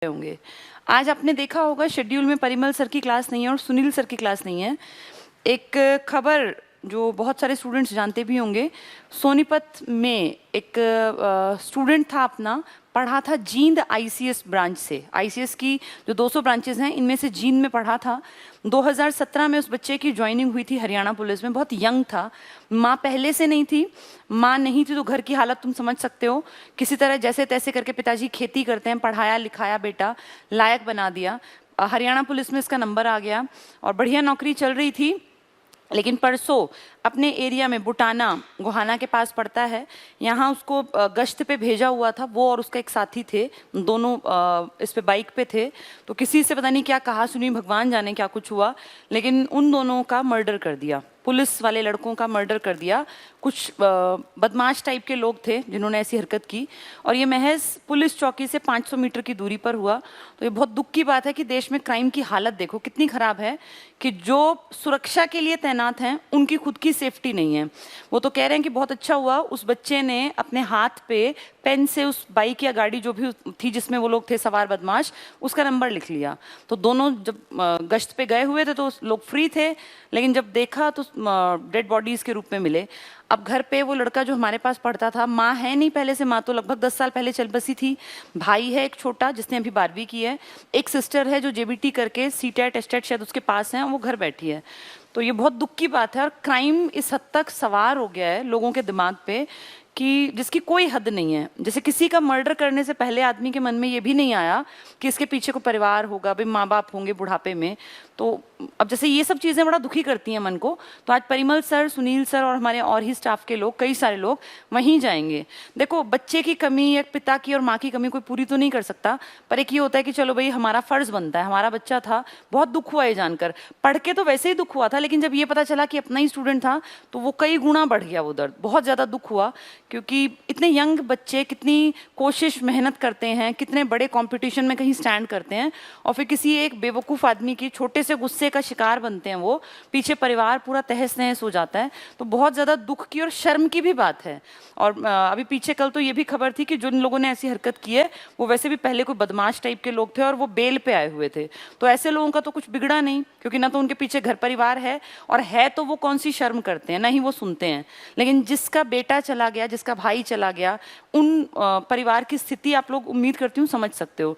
होंगे। आज आपने देखा होगा शेड्यूल में परिमल सर की क्लास नहीं है और सुनील सर की क्लास नहीं है। एक खबर जो बहुत सारे स्टूडेंट्स जानते भी होंगे, सोनीपत में एक स्टूडेंट था अपना, पढ़ा था जींद आईसीएस ब्रांच से। आईसीएस की जो 200 ब्रांचेस हैं इनमें से जींद में पढ़ा था। 2017 में उस बच्चे की ज्वाइनिंग हुई थी हरियाणा पुलिस में। बहुत यंग था, माँ पहले से नहीं थी। माँ नहीं थी तो घर की हालत तुम समझ सकते हो। किसी तरह जैसे तैसे करके पिताजी खेती करते हैं, पढ़ाया लिखाया, बेटा लायक बना दिया। हरियाणा पुलिस में इसका नंबर आ गया और बढ़िया नौकरी चल रही थी। लेकिन परसों अपने एरिया में बुटाना गोहाना के पास पड़ता है, यहाँ उसको गश्त पे भेजा हुआ था। वो और उसका एक साथी थे, दोनों इस पे बाइक पे थे। तो किसी से पता नहीं क्या कहा सुनी, भगवान जाने क्या कुछ हुआ, लेकिन उन दोनों का मर्डर कर दिया। पुलिस वाले लड़कों का मर्डर कर दिया। कुछ बदमाश टाइप के लोग थे जिन्होंने ऐसी हरकत की, और ये महज पुलिस चौकी से 500 मीटर की दूरी पर हुआ। तो ये बहुत दुख की बात है कि देश में क्राइम की हालत देखो कितनी खराब है कि जो सुरक्षा के लिए तैनात हैं उनकी खुद की सेफ्टी नहीं है। वो तो कह रहे हैं कि बहुत अच्छा हुआ उस बच्चे ने अपने हाथ पे पेन से उस बाइक या गाड़ी जो भी थी जिसमें वो लोग थे सवार बदमाश, उसका नंबर लिख लिया। तो दोनों जब गश्त पे गए हुए थे तो लोग फ्री थे, लेकिन जब देखा तो डेड बॉडीज के रूप में मिले। अब घर पे वो लड़का जो हमारे पास पढ़ता था, माँ है नहीं पहले से, माँ तो लगभग 10 साल पहले चल बसी थी। भाई है एक छोटा जिसने अभी 12वीं की है। एक सिस्टर है जो जेबीटी करके सीटेट एस्टेट शायद उसके पास है, वो घर बैठी है। तो ये बहुत दुख की बात है। और क्राइम इस हद तक सवार हो गया है लोगों के दिमाग पे कि जिसकी कोई हद नहीं है। जैसे किसी का मर्डर करने से पहले आदमी के मन में ये भी नहीं आया कि इसके पीछे कोई परिवार होगा, भाई माँ बाप होंगे बुढ़ापे में। तो अब जैसे ये सब चीज़ें बड़ा दुखी करती हैं मन को। तो आज परिमल सर, सुनील सर और हमारे और ही स्टाफ के लोग, कई सारे लोग वहीं जाएंगे। देखो, बच्चे की कमी एक पिता की और माँ की कमी कोई पूरी तो नहीं कर सकता, पर एक ये होता है कि चलो भाई हमारा फर्ज बनता है। हमारा बच्चा था, बहुत दुख हुआ ये जानकर। पढ़ के तो वैसे ही दुख हुआ था, लेकिन जब ये पता चला कि अपना ही स्टूडेंट था तो वो कई गुना बढ़ गया वो दर्द। बहुत ज़्यादा दुख हुआ, क्योंकि इतने यंग बच्चे कितनी कोशिश मेहनत करते हैं, कितने बड़े कंपटीशन में कहीं स्टैंड करते हैं, और फिर किसी एक बेवकूफ़ आदमी की छोटे से गुस्से का शिकार बनते हैं। वो पीछे परिवार पूरा तहस नहस हो जाता है। तो बहुत ज़्यादा दुख की और शर्म की भी बात है। और अभी पीछे कल तो ये भी खबर थी कि जिन लोगों ने ऐसी हरकत की है वो वैसे भी पहले कोई बदमाश टाइप के लोग थे और वो बेल पे आए हुए थे। तो ऐसे लोगों का तो कुछ बिगड़ा नहीं, क्योंकि ना तो उनके पीछे घर परिवार है, और है तो वो कौन सी शर्म करते हैं, ना ही वो सुनते हैं। लेकिन जिसका बेटा चला गया, जिसका भाई चला गया, उन परिवार की स्थिति आप लोग उम्मीद करती हूँ समझ सकते हो।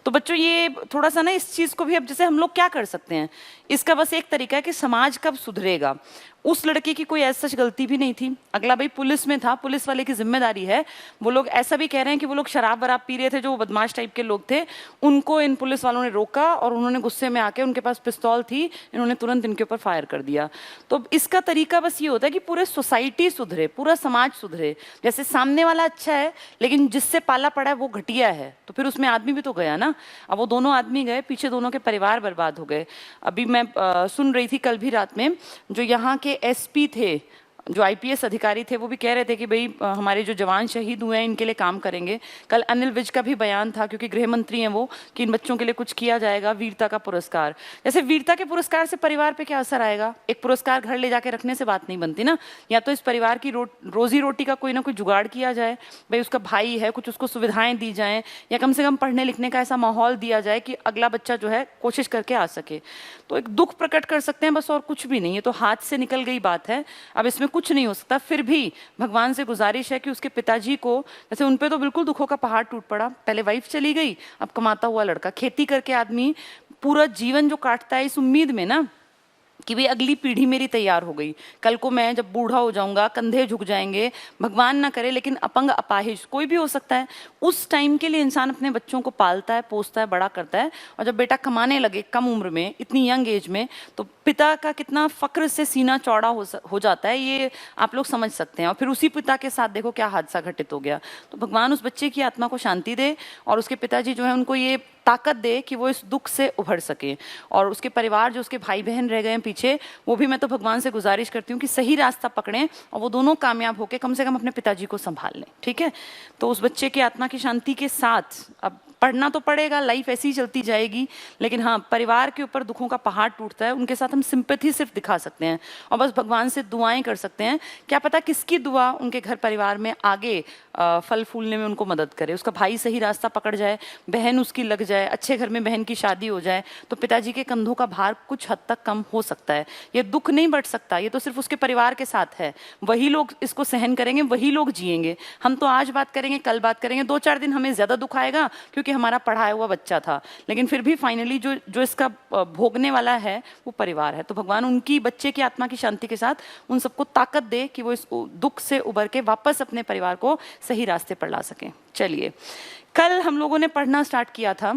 तो बच्चों, ये थोड़ा सा ना इस चीज को भी, अब जैसे हम लोग क्या कर सकते हैं, इसका बस एक तरीका है कि समाज कब सुधरेगा। उस लड़के की कोई ऐसा सच गलती भी नहीं थी। अगला भाई पुलिस में था, पुलिस वाले की जिम्मेदारी है। वो लोग ऐसा भी कह रहे हैं कि वो लोग शराब वराब पी रहे थे, जो बदमाश टाइप के लोग थे, उनको इन पुलिस वालों ने रोका और उन्होंने गुस्से में आके, उनके पास पिस्तौल थी, इन्होंने तुरंत इनके ऊपर फायर कर दिया। तो इसका तरीका बस ये होता है कि पूरे सोसाइटी सुधरे, पूरा समाज सुधरे। जैसे सामने वाला अच्छा है लेकिन जिससे पाला पड़ा है वो घटिया है, तो फिर उसमें आदमी भी तो गया ना। अब वो दोनों आदमी गए, पीछे दोनों के परिवार बर्बाद हो गए। अभी मैं सुन रही थी कल भी रात में, जो यहाँ के एसपी थे, जो आईपीएस अधिकारी थे, वो भी कह रहे थे कि भाई हमारे जो जवान शहीद हुए हैं इनके लिए काम करेंगे। कल अनिल विज का भी बयान था, क्योंकि गृह मंत्री हैं वो, कि इन बच्चों के लिए कुछ किया जाएगा, वीरता का पुरस्कार। जैसे वीरता के पुरस्कार से परिवार पे क्या असर आएगा? एक पुरस्कार घर ले जाके रखने से बात नहीं बनती ना। या तो इस परिवार की रोजी रोटी का कोई ना कोई जुगाड़ किया जाए, भाई उसका भाई है, कुछ उसको सुविधाएं दी जाएं, या कम से कम पढ़ने लिखने का ऐसा माहौल दिया जाए कि अगला बच्चा जो है कोशिश करके आ सके। तो एक दुख प्रकट कर सकते हैं बस, और कुछ भी नहीं। ये तो हाथ से निकल गई बात है, अब इसमें कुछ नहीं हो सकता। फिर भी भगवान से गुजारिश है कि उसके पिताजी को, जैसे उन पे तो बिल्कुल दुखों का पहाड़ टूट पड़ा, पहले वाइफ चली गई, अब कमाता हुआ लड़का, खेती करके आदमी पूरा जीवन जो काटता है इस उम्मीद में ना कि भाई अगली पीढ़ी मेरी तैयार हो गई, कल को मैं जब बूढ़ा हो जाऊंगा, कंधे झुक जाएंगे, भगवान ना करे लेकिन अपंग अपाहिज कोई भी हो सकता है, उस टाइम के लिए इंसान अपने बच्चों को पालता है, पोसता है, बड़ा करता है। और जब बेटा कमाने लगे कम उम्र में, इतनी यंग एज में, तो पिता का कितना फक्र से सीना चौड़ा हो जाता है, ये आप लोग समझ सकते हैं। और फिर उसी पिता के साथ देखो क्या हादसा घटित हो गया। तो भगवान उस बच्चे की आत्मा को शांति दे, और उसके पिताजी जो है उनको ये ताकत दे कि वो इस दुख से उभर सके। और उसके परिवार, जो उसके भाई बहन रह गए हैं पीछे, वो भी मैं तो भगवान से गुजारिश करती हूँ कि सही रास्ता पकड़ें और वो दोनों कामयाब होकर कम से कम अपने पिताजी को संभाल लें। ठीक है, तो उस बच्चे की आत्मा की शांति के साथ अब पढ़ना तो पड़ेगा, लाइफ ऐसी ही चलती जाएगी, लेकिन हाँ परिवार के ऊपर दुखों का पहाड़ टूटता है, उनके साथ हम सिंपैथी सिर्फ दिखा सकते हैं और बस भगवान से दुआएं कर सकते हैं। क्या पता किसकी दुआ उनके घर परिवार में आगे फल फूलने में उनको मदद करे, उसका भाई सही रास्ता पकड़ जाए, बहन उसकी लग जाए, अच्छे घर में बहन की शादी हो जाए, तो पिताजी के कंधों का भार कुछ हद तक कम हो सकता है। ये दुख नहीं बढ़ सकता, ये तो सिर्फ उसके परिवार के साथ है, वही लोग इसको सहन करेंगे, वही लोग जिएंगे। हम तो आज बात करेंगे, कल बात करेंगे, 2-4 दिन हमें ज्यादा दुख आएगा क्योंकि हमारा पढ़ाया हुआ बच्चा था, लेकिन फिर भी फाइनली जो इसका भोगने वाला है वो परिवार है। तो भगवान उनकी बच्चे की आत्मा की शांति के साथ उन सबको ताकत दे कि वो इस दुख से उबर के वापस अपने परिवार को सही रास्ते पर ला सकें। चलिए, कल हम लोगों ने पढ़ना स्टार्ट किया था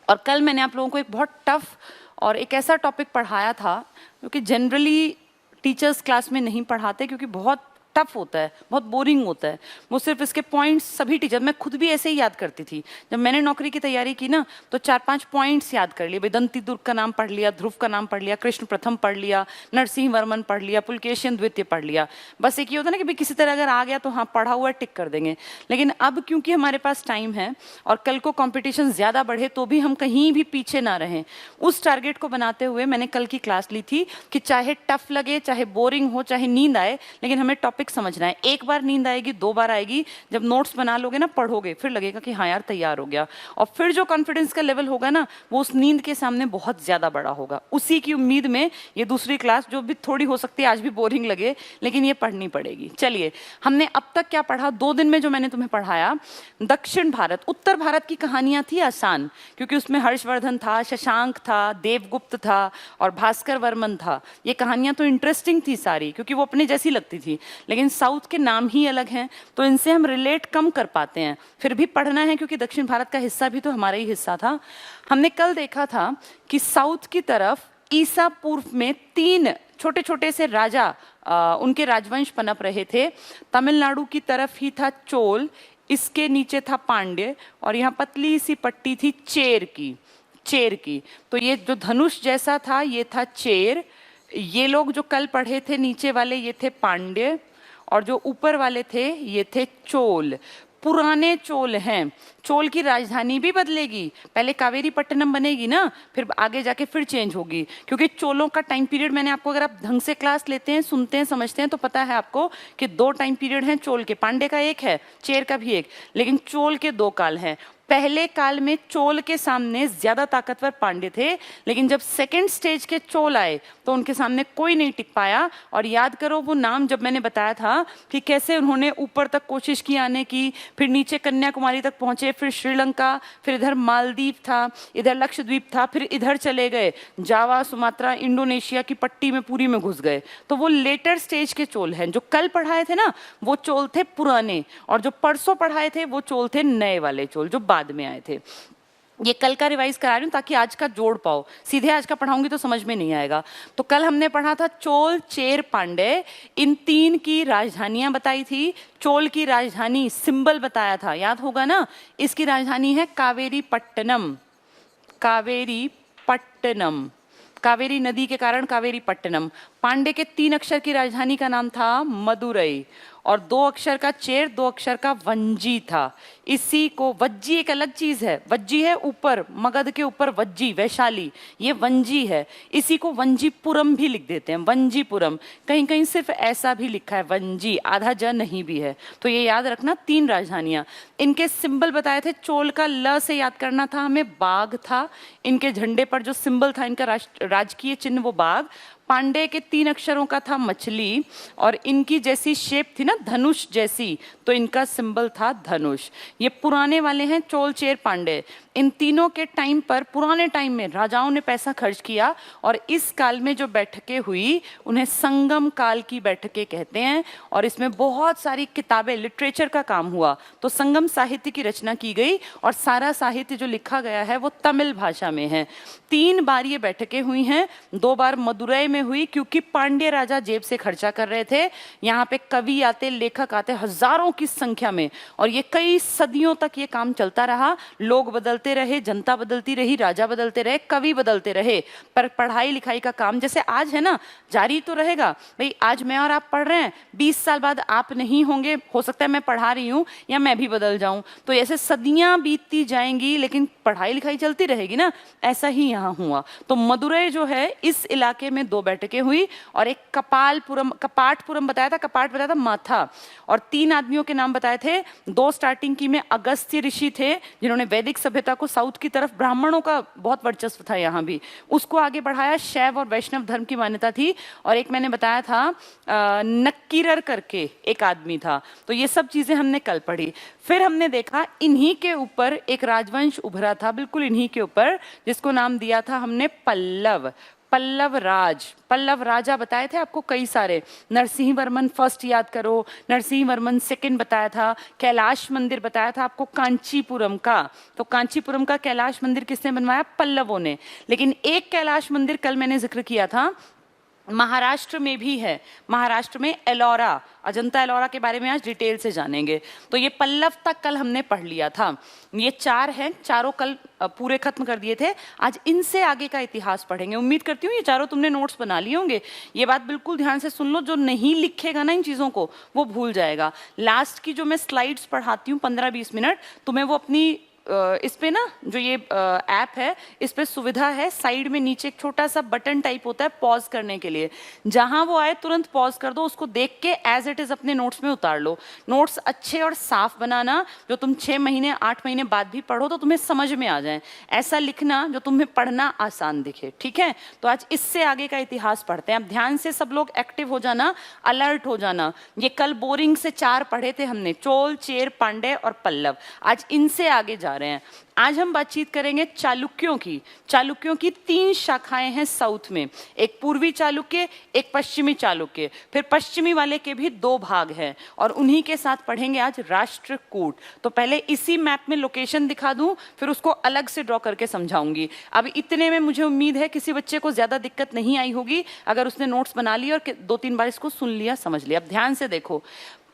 और कल मैंने आप लोगों को एक बहुत टफ और एक ऐसा टॉपिक पढ़ाया था जो कि जनरली टीचर्स क्लास में नहीं पढ़ाते क्योंकि बहुत टफ होता है, बहुत बोरिंग होता है। वो सिर्फ इसके पॉइंट्स सभी टीचर, मैं खुद भी ऐसे ही याद करती थी जब मैंने नौकरी की तैयारी की ना, तो 4-5 पॉइंट्स याद कर लिए। दंती दुर्ग का नाम पढ़ लिया, ध्रुव का नाम पढ़ लिया, कृष्ण प्रथम पढ़ लिया, नरसिंह वर्मन पढ़ लिया, पुलकेशिन द्वितीय पढ़ लिया। बस एक ये होता ना कि भाई किसी तरह अगर आ गया तो हाँ पढ़ा हुआ टिक कर देंगे। लेकिन अब क्योंकि हमारे पास टाइम है और कल को कॉम्पिटिशन ज़्यादा बढ़े तो भी हम कहीं भी पीछे ना रहें, उस टारगेट को बनाते हुए मैंने कल की क्लास ली थी कि चाहे टफ लगे, चाहे बोरिंग हो, चाहे नींद आए, लेकिन हमें टॉपिक समझना है। एक बार नींद आएगी, 2 बार आएगी, जब नोट्स बना लोगे ना, पढ़ोगे, फिर लगेगा कि हाँ यार तैयार हो गया, और फिर जो कॉन्फिडेंस का लेवल होगा ना वो उस नींद के सामने बहुत ज्यादा बड़ा होगा। उसी की उम्मीद में ये दूसरी क्लास, जो भी थोड़ी हो सकती है आज भी बोरिंग लगे, लेकिन ये पढ़नी पड़ेगी। चलिए, हमने अब तक क्या पढ़ा 2 दिन में? जो मैंने तुम्हें पढ़ाया, दक्षिण भारत, उत्तर भारत की कहानियां थी आसान क्योंकि उसमें हर्षवर्धन था, शशांक था, देवगुप्त था और भास्कर वर्मन था। ये कहानियां तो इंटरेस्टिंग थी सारी क्योंकि वो अपने जैसी लगती थी, लेकिन साउथ के नाम ही अलग हैं तो इनसे हम रिलेट कम कर पाते हैं। फिर भी पढ़ना है क्योंकि दक्षिण भारत का हिस्सा भी तो हमारा ही हिस्सा था। हमने कल देखा था कि साउथ की तरफ ईसा पूर्व में 3 छोटे छोटे से राजा उनके राजवंश पनप रहे थे। तमिलनाडु की तरफ ही था चोल, इसके नीचे था पांड्य और यहाँ पतली सी पट्टी थी चेर की। तो ये जो धनुष जैसा था ये था चेर, ये लोग जो कल पढ़े थे नीचे वाले ये थे पांड्य, और जो ऊपर वाले थे ये थे चोल। पुराने चोल हैं। चोल की राजधानी भी बदलेगी, पहले कावेरी पट्टनम बनेगी ना, फिर आगे जाके फिर चेंज होगी क्योंकि चोलों का टाइम पीरियड, मैंने आपको, अगर आप ढंग से क्लास लेते हैं, सुनते हैं, समझते हैं तो पता है आपको कि 2 टाइम पीरियड हैं चोल के। पांडे का एक है, चेर का भी एक, लेकिन चोल के 2 काल हैं। पहले काल में चोल के सामने ज्यादा ताकतवर पांड्य थे, लेकिन जब सेकंड स्टेज के चोल आए तो उनके सामने कोई नहीं टिक पाया। और याद करो वो नाम जब मैंने बताया था कि कैसे उन्होंने ऊपर तक कोशिश की आने की, फिर नीचे कन्याकुमारी तक पहुंचे, फिर श्रीलंका, फिर इधर मालदीव था, इधर लक्षद्वीप था, फिर इधर चले गए, जावा, सुमात्रा, इंडोनेशिया की पट्टी में पूरी में घुस गए। तो वो लेटर स्टेज के चोल हैं। जो कल पढ़ाए थे ना वो चोल थे पुराने, और जो परसों पढ़ाए थे वो चोल थे नए वाले चोल जो बाद में आए थे। ये कल का रिवाइज करा रही हूँ ताकि आज का जोड़ पाओ, सीधे आज का पढ़ाऊंगी तो समझ में नहीं आएगा। तो कल हमने पढ़ा था चोल, चेर, पांड्य, इन 3 की राजधानियां बताई थी। चोल की राजधानी सिंबल बताया था, याद होगा ना, इसकी राजधानी है कावेरी पट्टनम। कावेरी नदी के कारण कावेरी पट्टनम। पांडे के 3 अक्षर की राजधानी का नाम था मदुरई, और 2 अक्षर का चेर, 2 अक्षर का वंजी था। इसी को, वज्जी एक अलग चीज है, वज्जी है ऊपर, मगध के ऊपर वज्जी, वैशाली, ये वंजी है। इसी को वंजीपुरम भी लिख देते हैं, वंजीपुरम। कहीं कहीं सिर्फ ऐसा भी लिखा है वंजी, आधा ज नहीं भी है। तो ये याद रखना, 3 राजधानियां। इनके सिंबल बताए थे। चोल का ल से याद करना था हमें, बाघ था। इनके झंडे पर जो सिंबल था, इनका राजकीय चिन्ह वो बाघ। पांडे के 3 अक्षरों का था मछली, और इनकी जैसी शेप थी ना धनुष जैसी, तो इनका सिंबल था धनुष। ये पुराने वाले हैं चोल, चेर, पांडे। इन तीनों के टाइम पर, पुराने टाइम में राजाओं ने पैसा खर्च किया, और इस काल में जो बैठकें हुई उन्हें संगम काल की बैठकें कहते हैं। और इसमें बहुत सारी किताबें, लिटरेचर का काम हुआ, तो संगम साहित्य की रचना की गई, और सारा साहित्य जो लिखा गया है वो तमिल भाषा में है। 3 बार ये बैठकें हुई हैं। 2 बार मदुरई में में हुई क्योंकि पांड्य राजा जेब से खर्चा कर रहे थे। यहाँ पे कवि आते, लेखक आते हजारों की संख्या में, और ये कई सदियों तक ये काम चलता रहा। लोग बदलते रहे, जनता बदलती रही, राजा बदलते रहे, कवि बदलते रहे, पर पढ़ाई लिखाई का काम जैसे आज है ना, जारी तो रहेगा। भाई आज मैं और आप पढ़ रहे हैं, 20 साल बाद आप नहीं होंगे, हो सकता है मैं पढ़ा रही हूँ या मैं भी बदल जाऊं, तो ऐसे सदियां बीतती जाएंगी लेकिन पढ़ाई लिखाई चलती रहेगी ना। ऐसा ही यहाँ हुआ। तो मदुरै जो है, इस इलाके में 2 बैठकें हुई और एक कपाटपुरम बताया था, कपाट बताया था माथा, और 3 आदमियों के नाम बताए थे। 2 स्टार्टिंग की में अगस्त्य ऋषि थे जिन्होंने वैदिक सभ्यता को, साउथ की तरफ ब्राह्मणों का बहुत वर्चस्व था यहाँ भी, उसको आगे बढ़ाया। शैव और वैष्णव धर्म की मान्यता थी। और एक मैंने बताया था नक्कीरर करके एक आदमी था। तो ये सब चीजें हमने कल पढ़ी। फिर हमने देखा इन्हीं के ऊपर एक राजवंश उभरा था, बिल्कुल इन्हीं के ऊपर, जिसको नाम दिया था हमने पल्लव। पल्लव राज, पल्लव राजा बताए थे आपको कई सारे। नरसिंह वर्मन फर्स्ट याद करो, नरसिंह वर्मन सेकंड बताया था, कैलाश मंदिर बताया था आपको कांचीपुरम का। तो कांचीपुरम का कैलाश मंदिर किसने बनवाया? पल्लवों ने। लेकिन एक कैलाश मंदिर कल मैंने जिक्र किया था, महाराष्ट्र में भी है। महाराष्ट्र में एलोरा, अजंता एलोरा के बारे में आज डिटेल से जानेंगे। तो ये पल्लव तक कल हमने पढ़ लिया था। ये 4 हैं, चारों कल पूरे खत्म कर दिए थे। आज इनसे आगे का इतिहास पढ़ेंगे। उम्मीद करती हूँ ये चारों तुमने नोट्स बना लिए होंगे। ये बात बिल्कुल ध्यान से सुन लो, जो नहीं लिखेगा ना इन चीज़ों को वो भूल जाएगा। लास्ट की जो मैं स्लाइड्स पढ़ाती हूँ 15-20 मिनट, तुम्हें वो अपनी इस पे ना जो ये ऐप है, इस पे सुविधा है, साइड में नीचे एक छोटा सा बटन टाइप होता है पॉज करने के लिए। जहां वो आए तुरंत पॉज कर दो, उसको देख के एज इट इज अपने नोट्स में उतार लो। नोट्स अच्छे और साफ बनाना, जो तुम 6 महीने 8 महीने बाद भी पढ़ो तो तुम्हें समझ में आ जाए। ऐसा लिखना जो तुम्हें पढ़ना आसान दिखे, ठीक है? तो आज इससे आगे का इतिहास पढ़ते हैं। अब ध्यान से सब लोग एक्टिव हो जाना, अलर्ट हो जाना। ये कल बोरिंग से 4 पढ़े थे हमने, चोल, चेर, पांड्य और पल्लव। आज इनसे आगे जा रहे हैं। आज हम बातचीत करेंगे चालुक्यों की। चालुक्यों की 3 शाखाएं हैं साउथ में, एक पूर्वी चालुक्य, एक पश्चिमी चालुक्य, फिर पश्चिमी वाले के भी 2 भाग हैं, और उन्हीं के साथ पढ़ेंगे आज राष्ट्रकूट। तो पहले इसी मैप में लोकेशन दिखा दूं, फिर उसको अलग से ड्रॉ करके समझाऊंगी। अब इतने में मुझे उम्मीद है किसी बच्चे को ज्यादा दिक्कत नहीं आई होगी अगर उसने नोट्स बना लिए और 2-3 बार इसको सुन लिया, समझ लिया। अब ध्यान से देखो,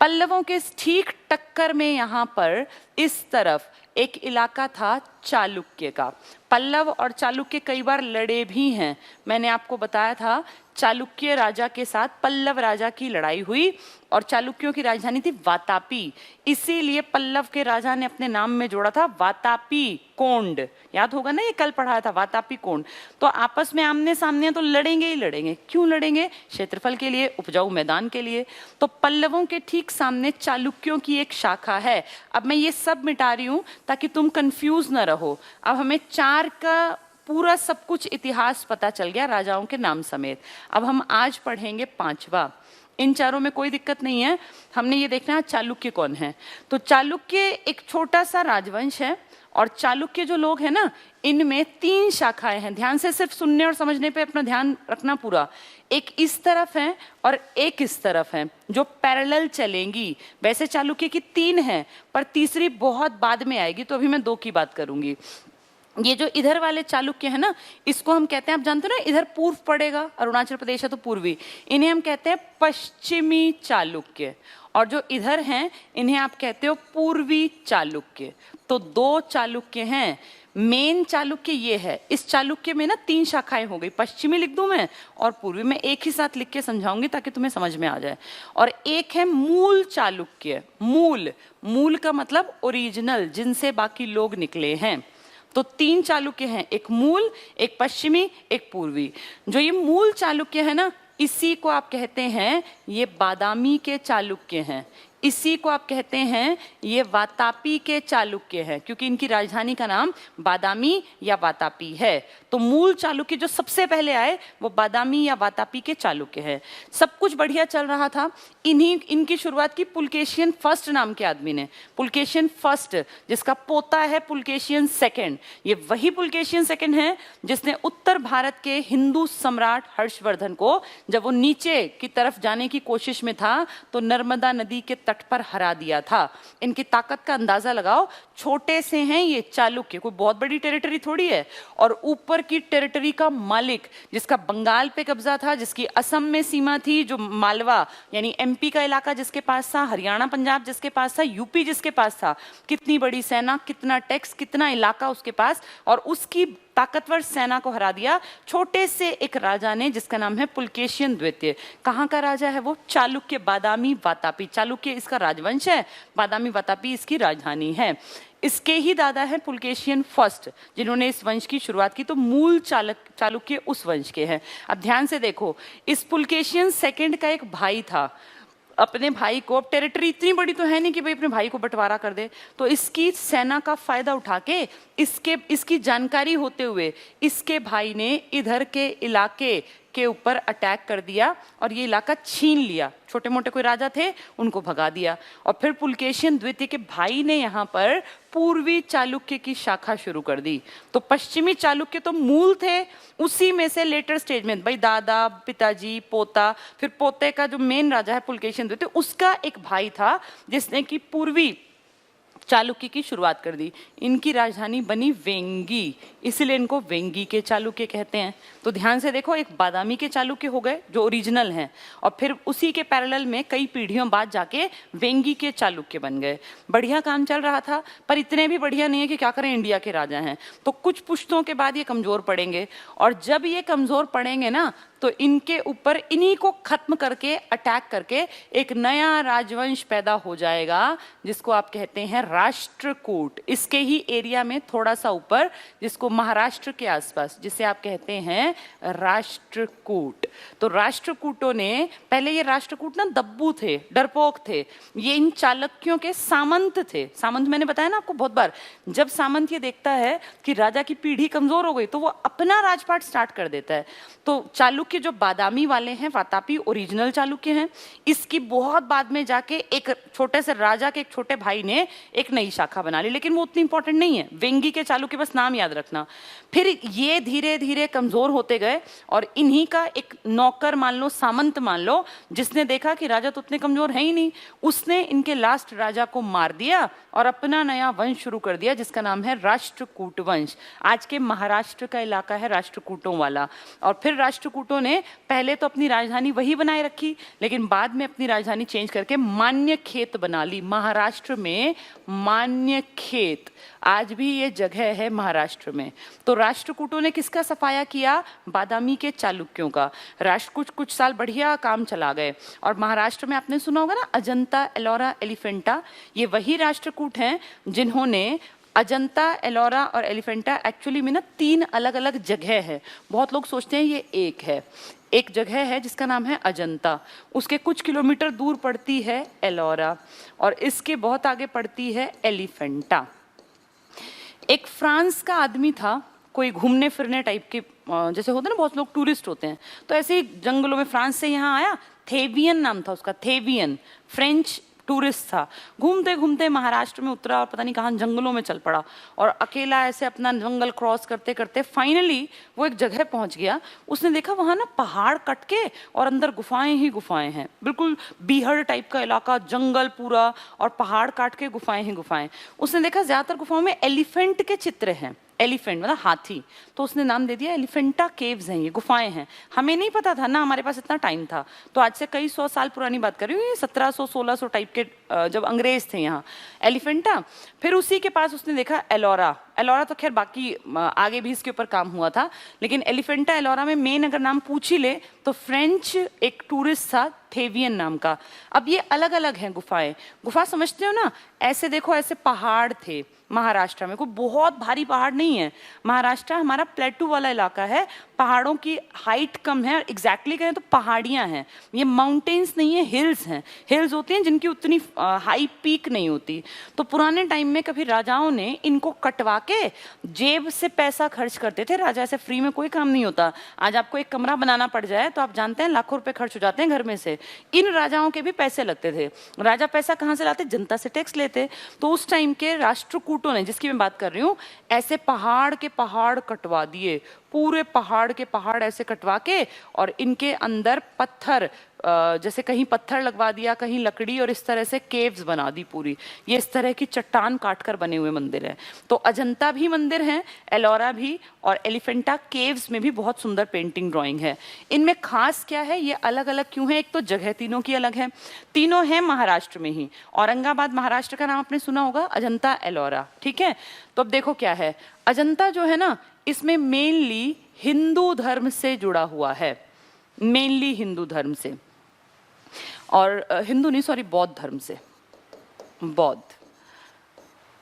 पल्लवों के ठीक टक्कर में यहाँ पर इस तरफ एक इलाका था चालुक्य का। पल्लव और चालुक्य कई बार लड़े भी हैं। मैंने आपको बताया था चालुक्य राजा के साथ पल्लव राजा की लड़ाई हुई, और चालुक्यों की राजधानी थी वातापी। इसीलिए पल्लव के राजा ने अपने नाम में जोड़ा था वातापी कोंड। याद होगा ना, ये कल पढ़ाया था वातापी कोंड। तो आपस में आमने सामने तो लड़ेंगे ही लड़ेंगे। क्यों लड़ेंगे? क्षेत्रफल के लिए, उपजाऊ मैदान के लिए। तो पल्लवों के ठीक सामने चालुक्यों की एक शाखा है। अब मैं ये सब मिटा रही हूं ताकि तुम कंफ्यूज न रहो। अब हमें 4 का पूरा सब कुछ इतिहास पता चल गया, राजाओं के नाम समेत। अब हम आज पढ़ेंगे 5वां। इन 4 में कोई दिक्कत नहीं है। हमने ये देखना है चालुक्य कौन है। तो चालुक्य एक छोटा सा राजवंश है, और चालुक्य जो लोग हैं ना, इनमें 3 शाखाएं हैं। ध्यान से सिर्फ सुनने और समझने पे अपना ध्यान रखना पूरा। एक इस तरफ है और एक इस तरफ है, जो पैरेलल चलेंगी। वैसे चालुक्य की 3 हैं, पर तीसरी बहुत बाद में आएगी, तो अभी मैं 2 की बात करूंगी। ये जो इधर वाले चालुक्य है ना, इसको हम कहते हैं, आप जानते हो ना, इधर पूर्व पड़ेगा, अरुणाचल प्रदेश है तो पूर्वी, इन्हें हम कहते हैं पश्चिमी चालुक्य। और जो इधर हैं इन्हें आप कहते हो पूर्वी चालुक्य। तो 2 चालुक्य हैं। मेन चालुक्य ये है। इस चालुक्य में ना 3 शाखाएं हो गई, पश्चिमी लिख दूं मैं और पूर्वी, मैं एक ही साथ लिख के समझाऊंगी ताकि तुम्हें समझ में आ जाए। और एक है मूल चालुक्य। मूल, मूल का मतलब ओरिजिनल, जिनसे बाकी लोग निकले हैं। तो 3 चालुक्य हैं, एक मूल, एक पश्चिमी, एक पूर्वी। जो ये मूल चालुक्य है ना, इसी को आप कहते हैं ये बादामी के चालुक्य हैं। इसी को आप कहते हैं ये वातापी के चालुक्य हैं, क्योंकि इनकी राजधानी का नाम बादामी या वातापी है। तो मूल चालुक्य जो सबसे पहले आए वो बादामी या वातापी के चालुक्य है। सब कुछ बढ़िया चल रहा था। इनकी शुरुआत की पुलकेशियन फर्स्ट नाम के आदमी ने। पुलकेशियन फर्स्ट, जिसका पोता है पुलकेशियन सेकंड। ये वही पुलकेशियन सेकंड है जिसने उत्तर भारत के हिंदू सम्राट हर्षवर्धन को, जब वो नीचे की तरफ जाने की कोशिश में था, तो नर्मदा नदी के तट तट पर हरा दिया था। इनकी ताकत का अंदाजा लगाओ, छोटे से हैं ये चालुक्य, कोई बहुत बड़ी टेरिटरी थोड़ी है, और ऊपर की टेरिटरी का मालिक, जिसका बंगाल पे कब्जा था, जिसकी असम में सीमा थी, जो मालवा यानी एमपी का इलाका जिसके पास था, हरियाणा पंजाब जिसके पास था, यूपी जिसके पास था, कितनी बड़ी सेना, कितना टैक्स, कितना इलाका उसके पास, और उसकी ताकतवर सेना को हरा दिया छोटे से एक राजा ने जिसका नाम है पुलकेशियन द्वितीय। कहाँ का राजा है वो? चालुक्य, बादामी वातापी। चालुक्य इसका राजवंश है, बादामी वातापी इसकी राजधानी है। इसके ही दादा हैं पुलकेशियन फर्स्ट, जिन्होंने इस वंश की शुरुआत की। तो मूल चालुक्य उस वंश के हैं। अब ध्यान से देखो, इस पुलकेशियन सेकंड का एक भाई था, अपने भाई को, अब टेरिटरी इतनी बड़ी तो है नहीं कि भाई अपने भाई को बंटवारा कर दे, तो इसकी सेना का फायदा उठा के, इसकी जानकारी होते हुए इसके भाई ने इधर के इलाके के ऊपर अटैक कर दिया और ये इलाका छीन लिया। छोटे मोटे कोई राजा थे, उनको भगा दिया। और फिर पुलकेशियन द्वितीय के भाई ने यहाँ पर पूर्वी चालुक्य की शाखा शुरू कर दी। तो पश्चिमी चालुक्य तो मूल थे, उसी में से लेटर स्टेज में भाई दादा, पिताजी, पोता, फिर पोते का जो मेन राजा है पुलकेशियन द्वितीय, उसका एक भाई था जिसने कि पूर्वी चालुक्य की शुरुआत कर दी। इनकी राजधानी बनी वेंगी, इसलिए इनको वेंगी के चालुक्य कहते हैं। तो ध्यान से देखो, एक बादामी के चालुक्य हो गए जो ओरिजिनल हैं, और फिर उसी के पैरेलल में कई पीढ़ियों बाद जाके वेंगी के चालुक्य बन गए। बढ़िया काम चल रहा था, पर इतने भी बढ़िया नहीं है कि क्या करें, इंडिया के राजा हैं। तो कुछ पुश्तों के बाद ये कमजोर पड़ेंगे, और जब ये कमजोर पड़ेंगे ना, तो इनके ऊपर, इन्हीं को खत्म करके, अटैक करके एक नया राजवंश पैदा हो जाएगा जिसको आप कहते हैं राष्ट्रकूट। इसके ही एरिया में थोड़ा सा ऊपर, जिसको महाराष्ट्र के आसपास, जिसे आप कहते हैं राष्ट्रकूट। तो राष्ट्रकूटों ने, पहले ये राष्ट्रकूट ना दब्बू थे, डरपोक थे, ये इन चालुक्यों के सामंत थे। सामंत मैंने बताया ना आपको बहुत बार, जब सामंत ये देखता है कि राजा की पीढ़ी कमजोर हो गई तो वो अपना राजपाट स्टार्ट कर देता है। तो चालुक्य जो बादामी वाले हैं, वातापी ओरिजिनल चालुक्य हैं। इसकी बहुत बाद में जाके एक छोटे से राजा के एक छोटे भाई ने एक नई शाखा बना ली, लेकिन वो उतनी इंपॉर्टेंट नहीं है। वेंगी के चालुक्य, बस नाम याद रखना। फिर ये धीरे धीरे कमजोर होते गए, और इन्हीं का एक नौकर मान लो, सामंत मान लो, जिसने देखा कि राजा तो उतने कमजोर है ही नहीं, उसने इनके लास्ट राजा को मार दिया और अपना नया वंश शुरू कर दिया जिसका नाम है राष्ट्रकूट वंश। आज के महाराष्ट्र का इलाका है राष्ट्रकूटों वाला। और फिर राष्ट्रकूटों ने पहले तो अपनी राजधानी वही बनाए रखी, लेकिन बाद में अपनी राजधानी चेंज करके मान्यखेत बना ली। महाराष्ट्र में मान्यखेत, आज भी ये जगह है महाराष्ट्र में। तो राष्ट्रकूटों ने किसका सफाया किया? बादामी के चालुक्यों का। राष्ट्रकूट कुछ साल बढ़िया काम चला गए, और महाराष्ट्र में आपने सुना होगा ना, अजंता, एलोरा, एलिफेंटा, ये वही राष्ट्रकूट हैं जिन्होंने, अजंता, एलोरा और एलिफेंटा एक्चुअली में ना 3 अलग अलग जगह है। बहुत लोग सोचते हैं ये एक है। एक जगह है जिसका नाम है अजंता, उसके कुछ किलोमीटर दूर पड़ती है एलोरा, और इसके बहुत आगे पड़ती है एलिफेंटा। एक फ्रांस का आदमी था, कोई घूमने फिरने टाइप के, जैसे होते हैं ना बहुत लोग टूरिस्ट होते हैं, तो ऐसे ही जंगलों में फ्रांस से यहाँ आया। थेवियन नाम था उसका, थेवियन, फ्रेंच टूरिस्ट था। घूमते घूमते महाराष्ट्र में उतरा और पता नहीं कहाँ जंगलों में चल पड़ा, और अकेला ऐसे अपना जंगल क्रॉस करते करते फाइनली वो एक जगह पहुंच गया। उसने देखा वहाँ ना पहाड़ कट के और अंदर गुफाएं ही गुफाएं हैं, बिल्कुल बीहड़ टाइप का इलाका, जंगल पूरा, और पहाड़ काट के गुफाएं ही गुफाएं। उसने देखा ज्यादातर गुफाओं में एलिफेंट के चित्र हैं, एलिफेंट मतलब हाथी, तो उसने नाम दे दिया एलिफेंटा केव्स हैं, ये गुफाएं हैं। हमें नहीं पता था ना, हमारे पास इतना टाइम था, तो आज से कई 100 साल पुरानी बात कर रही हूँ, ये 1700-1600 टाइप के, जब अंग्रेज थे यहाँ, एलिफेंटा। फिर उसी के पास उसने देखा एलोरा। एलोरा तो खैर बाकी आगे भी इसके ऊपर काम हुआ था, लेकिन एलिफेंटा एलोरा में मेन अगर नाम पूछ ही ले तो फ्रेंच एक टूरिस्ट था थेवियन नाम का। अब ये अलग अलग हैं गुफाएं। गुफा समझते हो ना, ऐसे देखो, ऐसे पहाड़ थे महाराष्ट्र में, कोई बहुत भारी पहाड़ नहीं है। महाराष्ट्र हमारा प्लेटू वाला इलाका है, पहाड़ों की हाइट कम है, एग्जैक्टली कहें तो पहाड़ियां हैं, ये माउंटेन्स नहीं है, हिल्स हैं। हिल्स होती हैं जिनकी उतनी हाई पीक नहीं होती। तो पुराने टाइम में कभी राजाओं ने इनको कटवा के जेब से पैसा खर्च करते थे। राजा ऐसे फ्री में कोई काम नहीं होता। आज आपको एक कमरा बनाना पड़ जाए तो आप जानते हैं लाखों रुपए खर्च हो जाते हैं घर में से। इन राजाओं के भी पैसे लगते थे। राजा पैसा कहाँ से लाते? जनता से टैक्स लेते। तो उस टाइम के राष्ट्रकूटों ने, जिसकी मैं बात कर रही हूँ, ऐसे पहाड़ के पहाड़ कटवा दिए, पूरे पहाड़ पहाड़ के पहाड़ ऐसे कटवा के और इनके अंदर पत्थर, जैसे कहीं पत्थर लगवा दिया, कहीं लकड़ी, और इस तरह से केव्स बना दी पूरी। ये इस तरह की चट्टान काटकर बने हुए मंदिर हैं। तो अजंता भी मंदिर हैं, एलोरा भी, और एलिफेंटा केव्स में भी बहुत सुंदर पेंटिंग ड्राइंग है। इनमें खास क्या है, ये अलग अलग क्यों है? एक तो जगह तीनों की अलग है, तीनों हैं महाराष्ट्र में ही। औरंगाबाद महाराष्ट्र का नाम आपने सुना होगा, अजंता एलोरा, ठीक है। तो अब देखो क्या है, अजंता जो है ना, इसमें मेनली हिंदू धर्म से जुड़ा हुआ है, मेनली हिंदू धर्म से, और हिंदू नहीं, सॉरी, बौद्ध धर्म से। बौद्ध,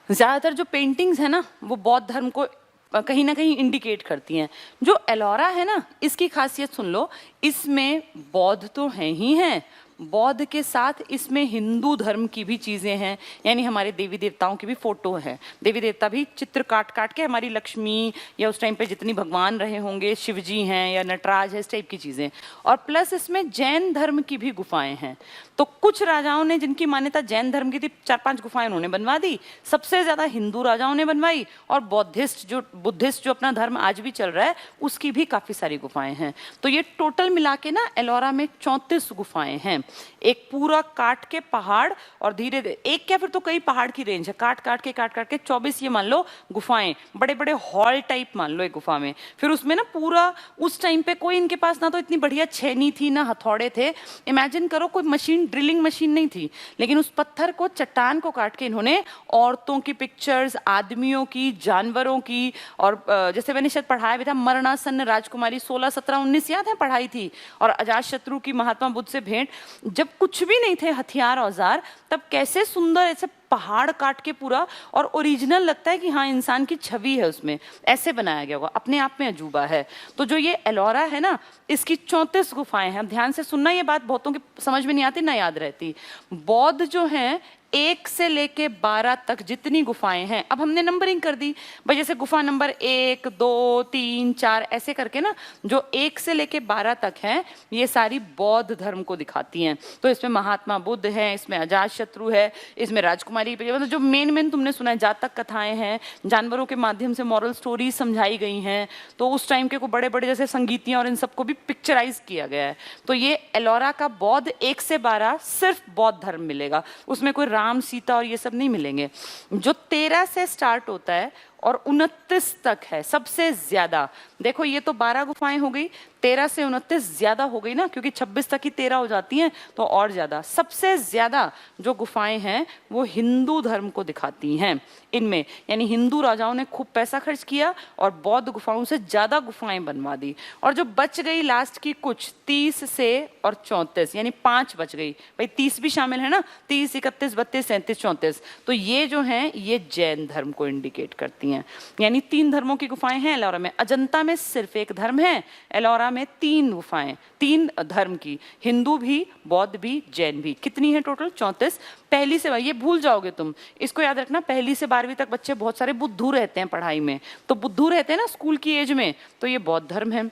ज्यादातर जो पेंटिंग्स है ना वो बौद्ध धर्म को कहीं ना कहीं इंडिकेट करती हैं। जो एलोरा है ना, इसकी खासियत सुन लो, इसमें बौद्ध तो हैं ही हैं, बौद्ध के साथ इसमें हिंदू धर्म की भी चीजें हैं, यानी हमारे देवी देवताओं की भी फोटो है। देवी देवता भी चित्र काट काट के, हमारी लक्ष्मी या उस टाइम पे जितनी भगवान रहे होंगे, शिव जी हैं या नटराज है, इस टाइप की चीजें। और प्लस इसमें जैन धर्म की भी गुफाएं हैं। तो कुछ राजाओं ने, जिनकी मान्यता जैन धर्म की थी, 4-5 गुफाएं उन्होंने बनवा दी, सबसे ज्यादा हिंदू राजाओं ने बनवाई, और बुद्धिस्ट जो अपना धर्म आज भी चल रहा है, उसकी भी काफी सारी गुफाएं हैं। तो ये टोटल मिला के ना एलोरा में 34 गुफाएं हैं। एक पूरा काट के पहाड़, और धीरे धीरे एक क्या फिर तो कई पहाड़ की रेंज है, काट काट के 24 ये मान लो गुफाएं, बड़े बड़े हॉल टाइप मान लो एक गुफा में। फिर उसमें ना पूरा, उस टाइम पे कोई इनके पास ना तो इतनी बढ़िया छेनी थी ना हथौड़े थे, इमेजिन करो कोई मशीन, ड्रिलिंग मशीन नहीं थी, लेकिन उस पत्थर को, चट्टान को काट के इन्होंने औरतों की पिक्चर्स, आदमियों की, जानवरों की, और जैसे मैंने शायद पढ़ाया भी था, मरणासन्न राजकुमारी 16, 17, 19 याद है, पढ़ाई थी, और अजात शत्रु की महात्मा बुद्ध से भेंट, जब कुछ भी नहीं थे हथियार औजार, तब कैसे सुंदर ऐसे पहाड़ काट के पूरा, और ओरिजिनल लगता है कि हाँ इंसान की छवि है उसमें, ऐसे बनाया गया होगा, अपने आप में अजूबा है। तो जो ये एलोरा है ना, इसकी 34 गुफाएं हैं। ध्यान से सुनना, ये बात बहुतों की समझ में नहीं आती ना याद रहती। बौद्ध जो हैं 1 से लेके 12 तक जितनी गुफाएं हैं, अब हमने नंबरिंग कर दी भाई, जैसे गुफा नंबर 1, 2, 3, 4 ऐसे करके ना, जो 1 से लेके 12 तक हैं, ये सारी बौद्ध धर्म को दिखाती हैं। तो इसमें महात्मा बुद्ध हैं, इसमें अजात शत्रु है, इसमें राजकुमारी, मतलब जो मेन तुमने सुना है, जातक कथाएं हैं, जानवरों के माध्यम से मॉरल स्टोरीज समझाई गई हैं। तो उस टाइम के को बड़े बड़े जैसे संगीतियां और इन सबको भी पिक्चराइज किया गया है। तो ये एलोरा का बौद्ध 1 से 12 सिर्फ बौद्ध धर्म मिलेगा, उसमें कोई राम सीता और ये सब नहीं मिलेंगे। जो 13 से स्टार्ट होता है और 29 तक है सबसे ज्यादा। देखो ये तो 12 गुफाएं हो गई, 13 से 29 ज्यादा हो गई ना, क्योंकि 26 तक ही 13 हो जाती हैं, तो और ज्यादा। सबसे ज्यादा जो गुफाएं हैं वो हिंदू धर्म को दिखाती हैं इनमें, यानी हिंदू राजाओं ने खूब पैसा खर्च किया और बौद्ध गुफाओं से ज्यादा गुफाएं बनवा दी। और जो बच गई लास्ट की कुछ 30 से और 34, यानी 5 बच गई, भाई 30 भी शामिल है ना, 30, 31, 32, 37, 34, तो ये जो हैं ये जैन धर्म को इंडिकेट करती हैं। यानी 3 धर्मों की गुफाएं हैं एलोरा में। अजंता में सिर्फ 1 धर्म है, एलोरा में 3 गुफाएं, 3 धर्म की, हिंदू भी, बौद्ध भी, जैन भी। कितनी है टोटल? 34। पहली से, ये भूल जाओगे तुम, इसको याद रखना, पहली से 12वीं तक बच्चे बहुत सारे बुद्धू रहते हैं पढ़ाई में, तो बुद्धू रहते हैं ना स्कूल की एज में, तो ये बौद्ध धर्म है।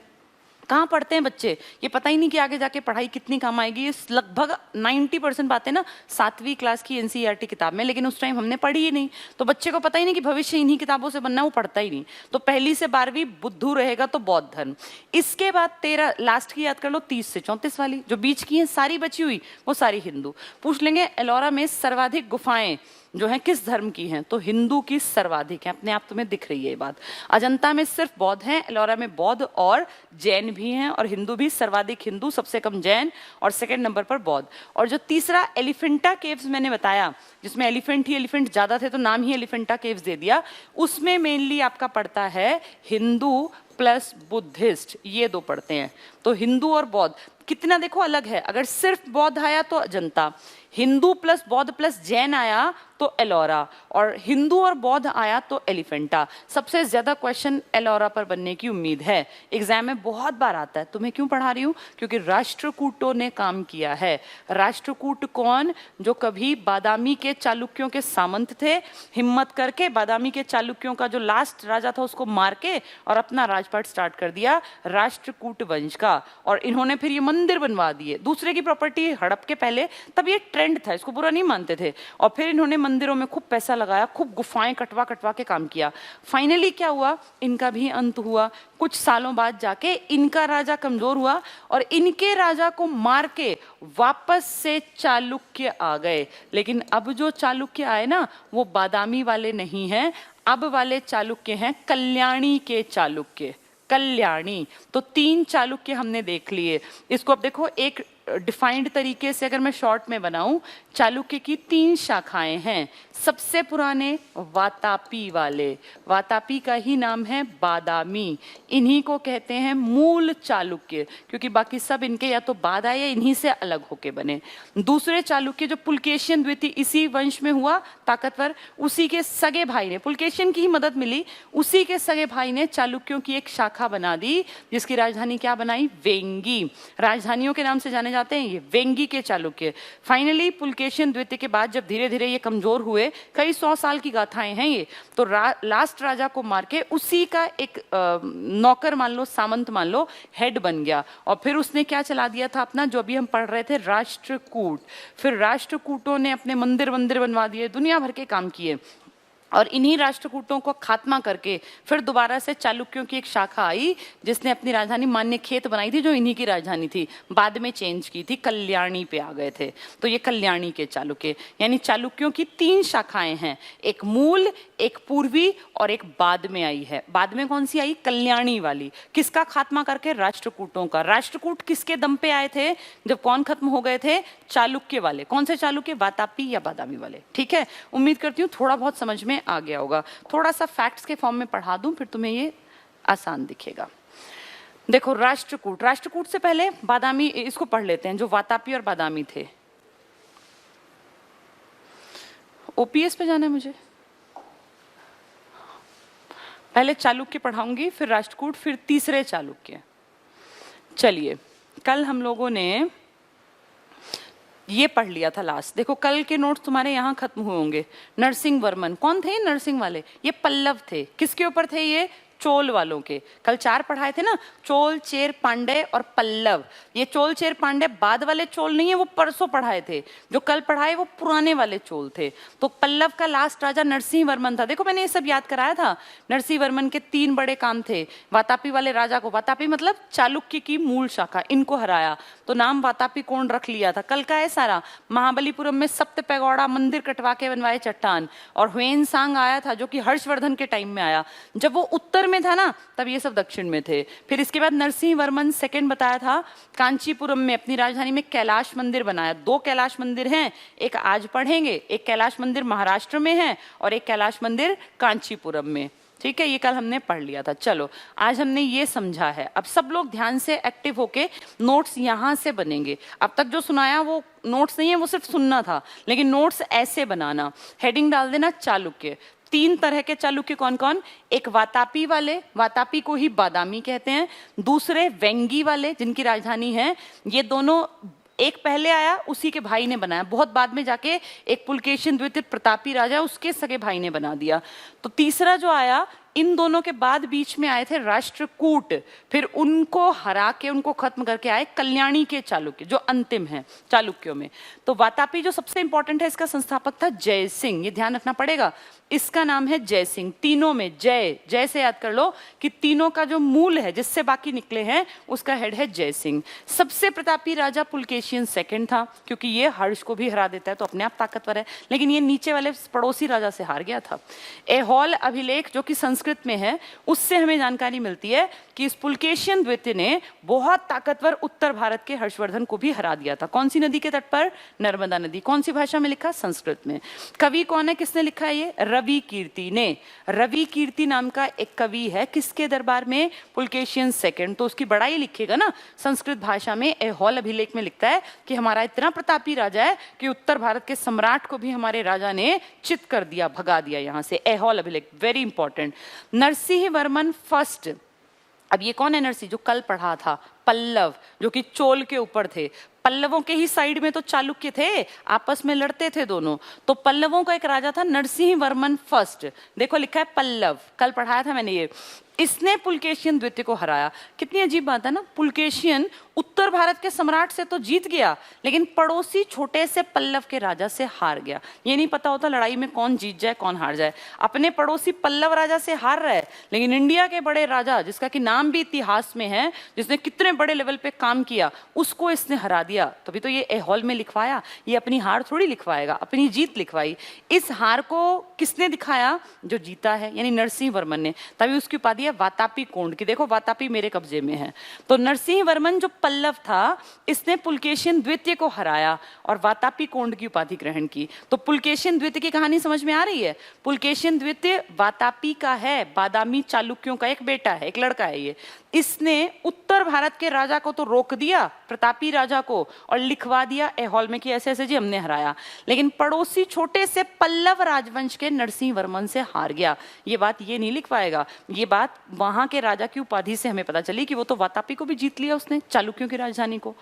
कहाँ पढ़ते हैं बच्चे, ये पता ही नहीं कि आगे जाके पढ़ाई कितनी काम आएगी। ये लगभग 90% बातें ना 7वीं क्लास की एनसीईआरटी किताब में, लेकिन उस टाइम हमने पढ़ी ही नहीं, तो बच्चे को पता ही नहीं कि भविष्य इन्हीं किताबों से बनना है, वो पढ़ता ही नहीं। तो पहली से 12वीं बुद्धू रहेगा तो बौद्ध धर्म। इसके बाद 13 लास्ट की याद कर लो, 30 से 34 वाली, जो बीच की हैं सारी बची हुई वो सारी हिंदू। पूछ लेंगे एलोरा में सर्वाधिक गुफाएं जो हैं किस धर्म की हैं, तो हिंदू की सर्वाधिक है, अपने आप तुम्हें दिख रही है ये बात। अजंता में सिर्फ बौद्ध हैं, एलोरा में बौद्ध और जैन भी हैं, और हिंदू भी सर्वाधिक हिंदू, सबसे कम जैन, और सेकंड नंबर पर बौद्ध। और जो तीसरा एलिफेंटा केव्स मैंने बताया, जिसमें एलिफेंट ही एलिफेंट ज्यादा थे तो नाम ही एलिफेंटा केव्स दे दिया, उसमें मेनली आपका पड़ता है हिंदू प्लस बुद्धिस्ट, ये 2 पढ़ते हैं। तो हिंदू और बौद्ध कितना देखो अलग है, अगर सिर्फ बौद्ध आया तो अजंता, हिंदू प्लस बौद्ध प्लस जैन आया तो एलोरा, और हिंदू और बौद्ध आया तो एलिफेंटा। सबसे ज्यादा क्वेश्चन एलोरा पर बनने की उम्मीद है, एग्जाम में बहुत बार आता है। तुम्हें क्यों पढ़ा रही हूँ? क्योंकि राष्ट्रकूटों ने काम किया है। राष्ट्रकूट कौन? जो कभी बादामी के चालुक्यों के सामंत थे, हिम्मत करके बादामी के चालुक्यों का जो लास्ट राजा था उसको मार के और अपना राजपाट स्टार्ट कर दिया राष्ट्रकूट वंश का, और इन्होंने फिर ये मंदिर बनवा दिए, दूसरे की प्रॉपर्टी हड़प के पहले, तब ये ट्रेंड था, इसको बुरा नहीं मानते थे, और फिर इन्होंने मंदिरों में खूब पैसा लगाया, खूब गुफाएं कटवा कटवा के काम किया। फाइनली क्या हुआ, इनका भी अंत हुआ। कुछ सालों बाद जाके इनका राजा कमजोर हुआ और इनके राजा को मार के वापस से चालुक्य आ गए। लेकिन अब जो चालुक्य आए ना, वो बादामी वाले नहीं हैं, अब वाले चालुक्य हैं कल्याणी के चालुक्य, कल्याणी। तो 3 चालुक्य हमने देख लिए। इसको अब देखो, एक डिफाइंड तरीके से अगर मैं शॉर्ट में बनाऊं, चालुक्य की 3 शाखाएं हैं। सबसे पुराने वातापी वाले, वातापी का ही नाम है बादामी, इन्हीं को कहते हैं मूल चालुक्य, क्योंकि बाकी सब इनके या तो बाद आए या इन्हीं से अलग होके बने। दूसरे चालुक्य जो पुलकेशियन द्वितीय, इसी वंश में हुआ ताकतवर, उसी के सगे भाई ने, पुलकेशियन की ही मदद मिली, उसी के सगे भाई ने चालुक्यों की एक शाखा बना दी, जिसकी राजधानी क्या बनाई, वेंगी। राजधानियों के नाम से जाने जाते हैं ये, वेंगी के चालुक्य। फाइनली पुलकेशियन द्वितीय के बाद जब धीरे धीरे ये कमजोर हुए, कई 100 साल की गाथाएं हैं ये, तो लास्ट राजा को मार के उसी का एक नौकर मान लो, सामंत मान लो, हेड बन गया। और फिर उसने क्या चला दिया था अपना, जो अभी हम पढ़ रहे थे, राष्ट्रकूट। फिर राष्ट्रकूटों ने अपने मंदिर बनवा दिए, दुनिया भर के काम किए, और इन्हीं राष्ट्रकूटों को खात्मा करके फिर दोबारा से चालुक्यों की एक शाखा आई, जिसने अपनी राजधानी मान्यखेत बनाई थी, जो इन्हीं की राजधानी थी, बाद में चेंज की थी, कल्याणी पे आ गए थे। तो ये कल्याणी के चालुक्य, यानी चालुक्यों की 3 शाखाएं हैं, एक मूल, एक पूर्वी और एक बाद में आई है। बाद में कौन सी आई, कल्याणी वाली। किसका खात्मा करके, राष्ट्रकूटों का। राष्ट्रकूट किसके दम पे आए थे, जब कौन खत्म हो गए थे, चालुक्य वाले। कौन से चालुक्य, वातापी या बादामी वाले। ठीक है, उम्मीद करती हूँ थोड़ा बहुत समझ में आ गया होगा। थोड़ा सा फैक्ट्स के फॉर्म में पढ़ा दूं, फिर तुम्हें ये आसान दिखेगा। देखो, राष्ट्रकूट, राष्ट्रकूट से पहले बादामी, इसको पढ़ लेते हैं, जो वातापी और बादामी थे। ओपीएस पे जाना है मुझे, पहले चालुक्य पढ़ाऊंगी, फिर राष्ट्रकूट, फिर तीसरे चालुक्य। चलिए, कल हम लोगों ने ये पढ़ लिया था लास्ट। देखो, कल के नोट्स तुम्हारे यहाँ खत्म हुए होंगे। नरसिंह वर्मन, कौन थे नरसिंह वाले, ये पल्लव थे। किसके ऊपर थे ये, चोल वालों के। कल 4 पढ़ाए थे ना, चोल, चेर, पांडे और पल्लव। ये चोल, चेर, पांडे बाद वाले चोल नहीं है, वो परसों पढ़ाए थे। जो कल पढ़ाए वो पुराने वाले चोल थे। तो पल्लव का लास्ट राजा नरसिंह वर्मन था। देखो, मैंने ये सब याद कराया था। नरसिंह वर्मन के 3 बड़े काम थे। वातापी वाले राजा को, वातापी मतलब चालुक्य की मूल शाखा, इनको हराया, तो नाम वातापी कोण रख लिया था। कल का है सारा, महाबलीपुरम में सप्त पैगोड़ा, मंदिर कटवा के बनवाए चट्टान, और ह्वेनसांग आया था, जो कि हर्षवर्धन के टाइम में आया। जब वो उत्तर में था ना, तब ये सब दक्षिण में थे। फिर इसके बाद नरसिंह वर्मन सेकंड बताया था, कांचीपुरम में अपनी राजधानी में कैलाश मंदिर बनाया। 2 कैलाश मंदिर हैं, एक आज पढ़ेंगे, एक कैलाश मंदिर महाराष्ट्र में है और एक कैलाश मंदिर कांचीपुरम में। ठीक है, ये कल हमने पढ़ लिया था। चलो, आज हमने ये समझा है। अब सब लोग ध्यान से एक्टिव होके नोट्स यहाँ से बनेंगे। अब तक जो सुनाया वो नोट्स नहीं है, वो सिर्फ सुनना था, लेकिन नोट्स ऐसे बनाना। हेडिंग डाल देना चालुक्य। 3 तरह के चालुक्य कौन कौन, एक वातापी वाले, वातापी को ही बादामी कहते हैं। दूसरे वेंगी वाले, जिनकी राजधानी है, ये दोनों, एक पहले आया, उसी के भाई ने बनाया, बहुत बाद में जाके एक पुलकेशिन द्वितीय प्रतापी राजा, उसके सगे भाई ने बना दिया। तो तीसरा जो आया, इन दोनों के बाद बीच में आए थे राष्ट्रकूट, फिर उनको हरा के, उनको खत्म करके आए कल्याणी के चालुक्य, जो अंतिम है चालुक्यों में। तो वातापी जो सबसे इंपॉर्टेंट है, इसका संस्थापक था जय सिंह, ये ध्यान रखना पड़ेगा। इसका नाम है जय सिंह। तीनों में जय, जय से याद कर लो कि तीनों का जो मूल है, जिससे बाकी निकले हैं, उसका हेड है जय सिंह। सबसे प्रतापी राजा पुलकेशियन सेकंड था, क्योंकि ये हर्ष को भी हरा देता है, तो अपने आप ताकतवर है, लेकिन ये नीचे वाले पड़ोसी राजा से हार गया था। ऐहोल अभिलेख, जो कि संस्कृत में है, उससे हमें जानकारी मिलती है कि इस पुलकेशियन द्वितीय ने बहुत ताकतवर उत्तर भारत के हर्षवर्धन को भी हरा दिया था। कौन सी नदी के तट पर, नर्मदा नदी। कौन सी भाषा में लिखा, संस्कृत में। कवि कौन है, किसने लिखा है ये, रवि कीर्ति ने। रवि कीर्ति नाम का एक कवि है, किसके दरबार में, पुलकेशियन सेकंड। तो उसकी बड़ाई लिखेगा ना संस्कृत भाषा में। ऐहोल अभिलेख में लिखता है कि हमारा इतना प्रतापी राजा है कि उत्तर भारत के सम्राट को भी हमारे राजा ने चित कर दिया, भगा दिया यहाँ से। ऐहोल अभिलेख very important. Narasimha Varman first, अब ये कौन है नरसिंह, जो कल पढ़ा था, पल्लव, जो कि चोल के ऊपर थे। पल्लवों के ही साइड में तो चालुक्य थे, आपस में लड़ते थे दोनों। तो पल्लवों का एक राजा था नरसिंह वर्मन फर्स्ट, देखो लिखा है पल्लव, कल पढ़ाया था मैंने ये। इसने पुलकेशियन द्वितीय को हराया। कितनी अजीब बात है ना, पुलकेशियन उत्तर भारत के सम्राट से तो जीत गया, लेकिन पड़ोसी छोटे से पल्लव के राजा से हार गया। ये नहीं पता होता लड़ाई में कौन जीत जाए कौन हार जाए। अपने पड़ोसी पल्लव राजा से हार रहा है, लेकिन इंडिया के बड़े राजा, जिसका कि नाम भी इतिहास में है, जिसने कितने बड़े लेवल पे काम किया, उसको इसने हरा दिया। तभी तो ये हॉल में लिखवाया। ये अपनी हार थोड़ी लिखवाएगा, अपनी जीत लिखवाई। इस हार को किसने दिखाया? जो जीता है, यानी नरसिंह वर्मन ने। तभी उसकी उपाधि है वातापी कोंड की। देखो वातापी मेरे कब्जे में है। तो नरसिंह वर्मन जो पल्लव था, इसने पुलकेशियन द्वितीय को हराया और वातापी कोंड की उपाधि ग्रहण की। तो पुलकेशियन द्वितीय की कहानी समझ में आ रही है? पुलकेशियन द्वितीय वातापी का है, बादामी चालुक्यों का एक बेटा है, एक लड़का है ये। इसने उत्तर भारत के राजा को तो रोक दिया, प्रतापी राजा को, और लिखवा दिया ऐहोल में कि ऐसे ऐसे जी हमने हराया, लेकिन पड़ोसी छोटे से पल्लव राजवंश के नरसिंह वर्मन से हार गया। ये बात ये नहीं लिखवाएगा, ये बात वहां के राजा की उपाधि से हमें पता चली कि वो तो वातापी को भी जीत लिया उसने, चालुक्यों की राजधानी को।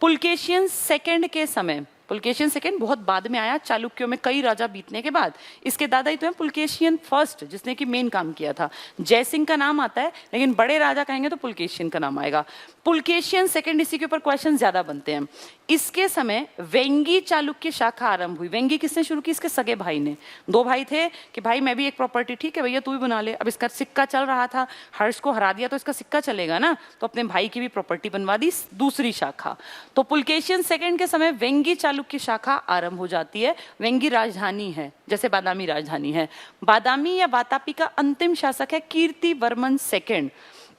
पुलकेशियन सेकंड के समय, पुलकेशियन सेकंड बहुत बाद में आया, चालुक्यों में कई राजा बीतने के बाद। इसके दादा ही तो है पुलकेशियन फर्स्ट, जिसने कि मेन काम किया था। जयसिंह का नाम आता है, लेकिन बड़े राजा कहेंगे तो पुलकेशियन का नाम आएगा। पुलकेशियन सेकंड, इसी के ऊपर क्वेश्चन ज्यादा बनते हैं। इसके समय वेंगी चालुक्य शाखा आरंभ हुई। वेंगी किसने शुरू की? इसके सगे भाई ने। दो भाई थे कि भाई मैं भी एक प्रॉपर्टी, ठीक है भैया तू भी बना ले। अब इसका सिक्का चल रहा था, हर्ष को हरा दिया तो इसका सिक्का चलेगा ना, तो अपने भाई की भी प्रॉपर्टी बनवा दी, दूसरी शाखा। तो पुलकेशियन सेकंड के समय वेंगी चालुक्य शाखा आरंभ हो जाती है। वेंगी राजधानी है, जैसे बादामी राजधानी है। बादामी या वातापी का अंतिम शासक है कीर्ति वर्मन सेकंड।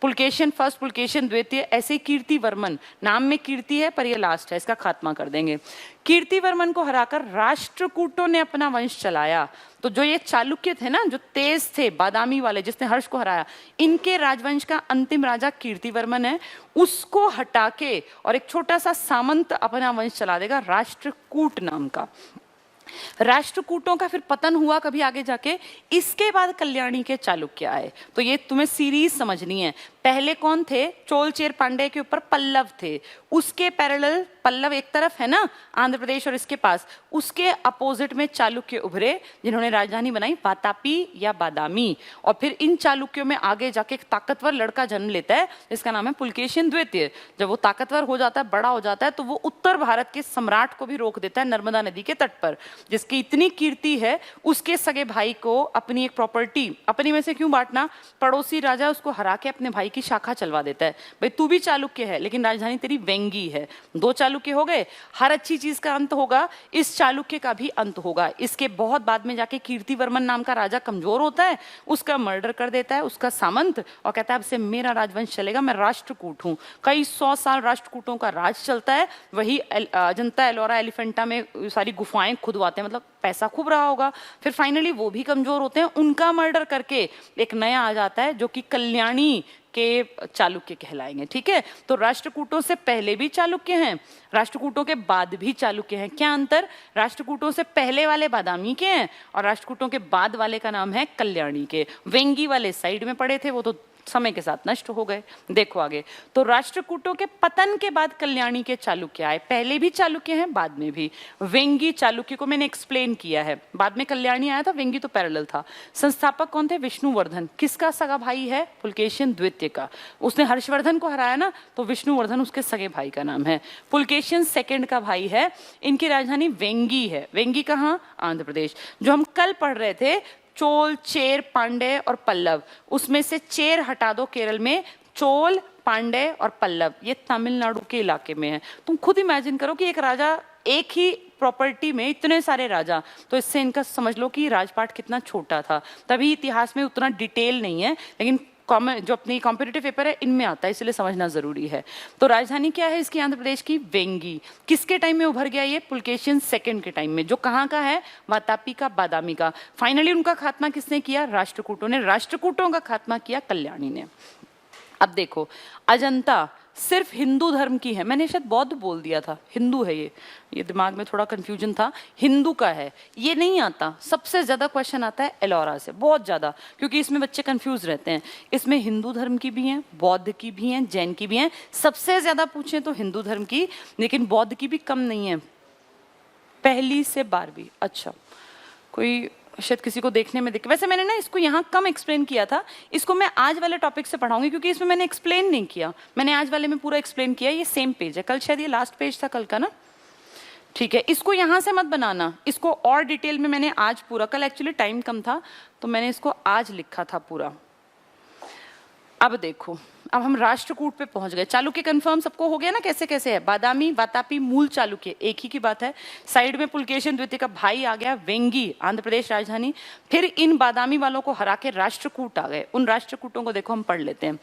पुलकेशियन फर्स्ट, पुलकेशियन द्वितीय, ऐसे कीर्ति वर्मन, नाम में कीर्ति है पर ये लास्ट है, इसका खात्मा कर देंगे। कीर्ति वर्मन को हराकर राष्ट्रकूटों ने अपना वंश चलाया। तो जो ये चालुक्य थे ना, जो तेज थे, बादामी वाले, जिसने हर्ष को हराया, इनके राजवंश का अंतिम राजा कीर्ति वर्मन है। उसको हटा के और एक छोटा सा सामंत अपना वंश चला देगा, राष्ट्रकूट नाम का। राष्ट्रकूटों का फिर पतन हुआ कभी आगे जाके। इसके बाद कल्याणी के चालुक्य आए। तो ये तुम्हें सीरीज समझनी है। पहले कौन थे? चोल चेर पांडे के ऊपर पल्लव थे, उसके पैरेलल पल्लव एक तरफ है ना आंध्र प्रदेश और इसके पास, उसके अपोजिट में चालुक्य उभरे, जिन्होंने राजधानी बनाई वातापी या बादामी। और फिर इन चालुक्यों में आगे जाके एक ताकतवर लड़का जन्म लेता है, जिसका नाम है पुलकेशियन द्वितीय। जब वो ताकतवर हो जाता है, बड़ा हो जाता है, तो वो उत्तर भारत के सम्राट को भी रोक देता है नर्मदा नदी के तट पर। जिसकी इतनी कीर्ति है, उसके सगे भाई को अपनी एक प्रॉपर्टी, अपनी में से क्यों बांटना, पड़ोसी राजा उसको हरा के अपने भाई की शाखा चलवा देता है। भाई तू भी चालुक्य है, लेकिन राजधानी तेरी वेंगी है। दो चालुक्य हो गए। हर अच्छी चीज का अंत होगा, इस चालुक्य का भी अंत होगा। इसके बहुत बाद में जाके कीर्ति वर्मन नाम का राजा कमजोर होता है, उसका मर्डर कर देता है उसका सामंत, और कहता है अब से मेरा राजवंश चलेगा, मैं राष्ट्रकूट हूँ। कई 100 साल राष्ट्रकूटों का राज चलता है। वही अजंता एलोरा एलिफेंटा में सारी गुफाएं खुदवाते हैं, मतलब पैसा खूब रहा होगा। फिर फाइनली वो भी कमजोर होते हैं, उनका मर्डर करके एक नया आ जाता है, जो कि कल्याणी के चालुक्य कहलाएंगे। ठीक है, तो राष्ट्रकूटों से पहले भी चालुक्य हैं, राष्ट्रकूटों के बाद भी चालुक्य हैं। क्या अंतर? राष्ट्रकूटों से पहले वाले बादामी के हैं और राष्ट्रकूटों के बाद वाले का नाम है कल्याणी के। वेंगी वाले साइड में पड़े थे, वो तो समय के साथ नष्ट हो गए। देखो आगे, तो राष्ट्रकूटों के पतन के बाद कल्याणी के चालुक्य आए। पहले भी चालुक्य हैं, बाद में भी। वेंगी चालुक्य को मैंने एक्सप्लेन किया है, बाद में कल्याणी आया था, वेंगी तो पैरेलल था। संस्थापक कौन थे? विष्णुवर्धन। किसका सगा भाई है? पुलकेशियन द्वितीय का। उसने हर्षवर्धन को हराया ना, तो विष्णुवर्धन उसके सगे भाई का नाम है। पुलकेशियन सेकंड का भाई है। इनकी राजधानी वेंगी है। वेंगी कहाँ? आंध्र प्रदेश। जो हम कल पढ़ रहे थे, चोल, चेर, पांडे और पल्लव, उसमें से चेर हटा दो केरल में, चोल, पांडे और पल्लव ये तमिलनाडु के इलाके में है। तुम खुद इमेजिन करो कि एक राजा, एक ही प्रॉपर्टी में इतने सारे राजा, तो इससे इनका समझ लो कि राजपाट कितना छोटा था। तभी इतिहास में उतना डिटेल नहीं है, लेकिन जो अपनी कॉम्पिटिटिव पेपर है इनमें आता है, इसलिए समझना जरूरी है। तो राजधानी क्या है इसकी? आंध्र प्रदेश की वेंगी। किसके टाइम में उभर गया ये? पुलकेशियन सेकंड के टाइम में। जो कहाँ का है? वातापी का, बादामी का। फाइनली उनका खात्मा किसने किया? राष्ट्रकूटों ने। राष्ट्रकूटों का खात्मा किया कल्याणी ने। अब देखो, अजंता सिर्फ हिंदू धर्म की है। मैंने शायद बौद्ध बोल दिया था, हिंदू है ये दिमाग में थोड़ा कंफ्यूजन था। हिंदू का है, ये नहीं आता। सबसे ज्यादा क्वेश्चन आता है एलोरा से, बहुत ज्यादा, क्योंकि इसमें बच्चे कंफ्यूज रहते हैं। इसमें हिंदू धर्म की भी हैं, बौद्ध की भी हैं, जैन की भी हैं। सबसे ज्यादा पूछें तो हिंदू धर्म की, लेकिन बौद्ध की भी कम नहीं है, 1ली से 12वीं। अच्छा, कोई शायद किसी को देखने में दिखे। वैसे मैंने ना इसको यहाँ कम एक्सप्लेन किया था, इसको मैं आज वाले टॉपिक से पढ़ाऊंगी क्योंकि इसमें मैंने एक्सप्लेन नहीं किया। मैंने आज वाले में पूरा एक्सप्लेन किया। ये सेम पेज है, कल शायद ये लास्ट पेज था कल का ना, ठीक है। इसको यहाँ से मत बनाना, इसको और डिटेल में मैंने आज पूरा, कल एक्चुअली टाइम कम था तो मैंने इसको आज लिखा था पूरा। अब देखो, अब हम राष्ट्रकूट पे पहुंच गए। चालुक्य कंफर्म सबको हो गया ना, कैसे कैसे है। बादामी, वातापी, मूल चालुक्य एक ही की बात है। साइड में पुलकेशिन द्वितीय का भाई आ गया, वेंगी, आंध्र प्रदेश राजधानी। फिर इन बादामी वालों को हरा के राष्ट्रकूट आ गए। उन राष्ट्रकूटों को देखो हम पढ़ लेते हैं।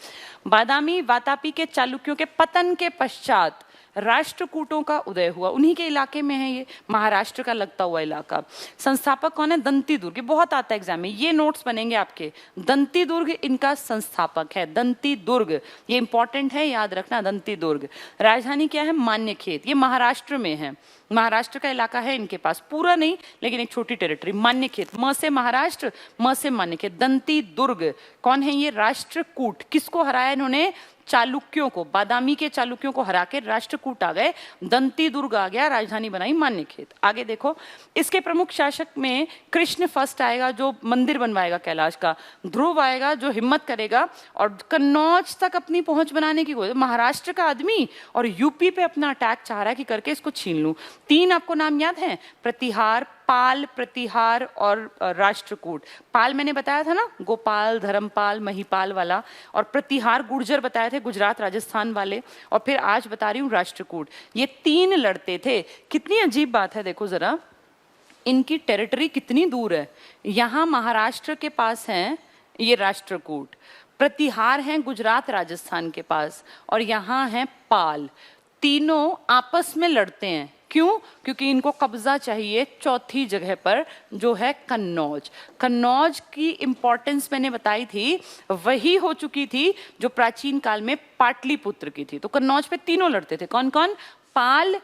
बादामी वातापी के चालुक्यों के पतन के पश्चात राष्ट्रकूटों का उदय हुआ। उन्हीं के इलाके में है ये, महाराष्ट्र का लगता हुआ इलाका। संस्थापक कौन है? दंती दुर्ग। बहुत आता है एग्जाम में, ये नोट्स बनेंगे आपके। दंती दुर्ग इनका संस्थापक है, दंती दुर्ग, ये इंपॉर्टेंट है, याद रखना, दंती दुर्ग। राजधानी क्या है? मान्यखेत, ये महाराष्ट्र में है, महाराष्ट्र का इलाका है इनके पास, पूरा नहीं लेकिन एक छोटी टेरिटरी। मान्यखेत, म से महाराष्ट्र, म से मान्यखेत। दंती दुर्ग कौन है? ये राष्ट्रकूट। किसको हराया इन्होंने? चालुक्यों को, बादामी के चालुक्यों को हरा के राष्ट्रकूट आ गए, दंती दुर्ग आ गया, राजधानी बनाई मान्यखेत। आगे देखो, इसके प्रमुख शासक में कृष्ण फर्स्ट आएगा जो मंदिर बनवाएगा कैलाश का, ध्रुव आएगा जो हिम्मत करेगा और कन्नौज तक अपनी पहुंच बनाने की कोशिश। महाराष्ट्र का आदमी और यूपी पे अपना अटैक चाह रहा है कि करके इसको छीन लूं। 3 आपको नाम याद है? प्रतिहार, पाल, प्रतिहार और राष्ट्रकूट। पाल मैंने बताया था ना, गोपाल, धर्मपाल, महिपाल वाला, और प्रतिहार गुर्जर बताए थे, गुजरात राजस्थान वाले, और फिर आज बता रही हूँ राष्ट्रकूट। ये 3 लड़ते थे। कितनी अजीब बात है, देखो जरा, इनकी टेरिटरी कितनी दूर है। यहाँ महाराष्ट्र के पास है ये राष्ट्रकूट, प्रतिहार है गुजरात राजस्थान के पास, और यहाँ है पाल। तीनों आपस में लड़ते हैं। क्यों? क्योंकि इनको कब्जा चाहिए चौथी जगह पर, जो है कन्नौज। कन्नौज की इंपॉर्टेंस मैंने बताई थी, वही हो चुकी थी जो प्राचीन काल में पाटलिपुत्र की थी। तो कन्नौज पे तीनों लड़ते थे। कौन कौन? पाल,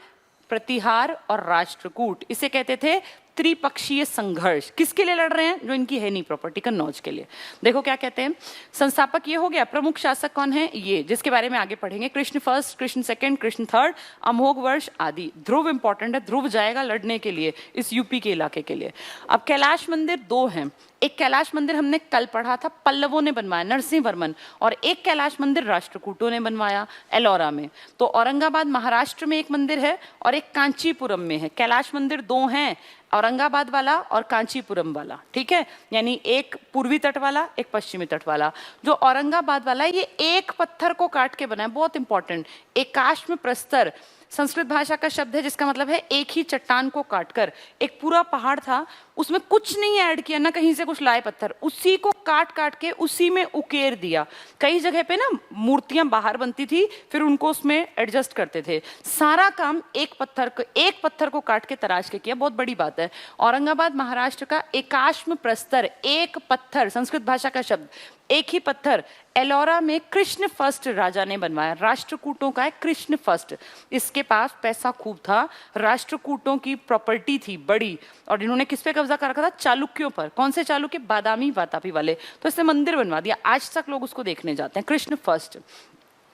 प्रतिहार और राष्ट्रकूट। इसे कहते थे त्रिपक्षीय संघर्ष। किसके लिए लड़ रहे हैं? जो इनकी है नहीं प्रॉपर्टी, कन्नौज के लिए। देखो क्या कहते हैं, संस्थापक ये हो गया। प्रमुख शासक कौन है? ये, जिसके बारे में आगे पढ़ेंगे। Krishna first, Krishna second, Krishna third, Amoghavarsha आदि। ध्रुव इंपॉर्टेंट है, ध्रुव जाएगा लड़ने के लिए इस यूपी के इलाके के लिए। अब कैलाश मंदिर 2 हैं। एक कैलाश मंदिर हमने कल पढ़ा था, पल्लवों ने बनवाया, नरसिंह वर्मन, और एक कैलाश मंदिर राष्ट्रकूटों ने बनवाया एलोरा में। तो औरंगाबाद महाराष्ट्र में एक मंदिर है और एक कांचीपुरम में है। कैलाश मंदिर 2 हैं, औरंगाबाद वाला और कांचीपुरम वाला, ठीक है। यानी एक पूर्वी तट वाला, एक पश्चिमी तट वाला। जो औरंगाबाद वाला है, ये एक पत्थर को काट के बना है, बहुत इंपॉर्टेंट। एकाश्म प्रस्तर संस्कृत भाषा का शब्द है जिसका मतलब है एक ही चट्टान को काटकर। एक पूरा पहाड़ था, उसमें कुछ नहीं ऐड किया, ना कहीं से कुछ लाए पत्थर, उसी को काट काट के उसी में उकेर दिया। कई जगह पे ना मूर्तियां बाहर बनती थी, फिर उनको उसमें एडजस्ट करते थे। सारा काम एक पत्थर को काट के तराश के किया, बहुत बड़ी बात है। औरंगाबाद महाराष्ट्र का एकाश्म प्रस्तर, एक पत्थर, संस्कृत भाषा का शब्द, एक ही पत्थर। एलोरा में कृष्ण फर्स्ट राजा ने बनवाया, राष्ट्रकूटों का है कृष्ण फर्स्ट। इसके पास पैसा खूब था, राष्ट्रकूटों की प्रॉपर्टी थी बड़ी, और इन्होंने किस पे कब्जा कर रखा था? चालुक्यों पर। कौन से चालुक्य? बादामी, वातापी वाले। तो इससे मंदिर बनवा दिया, आज तक लोग उसको देखने जाते हैं। कृष्ण फर्स्ट।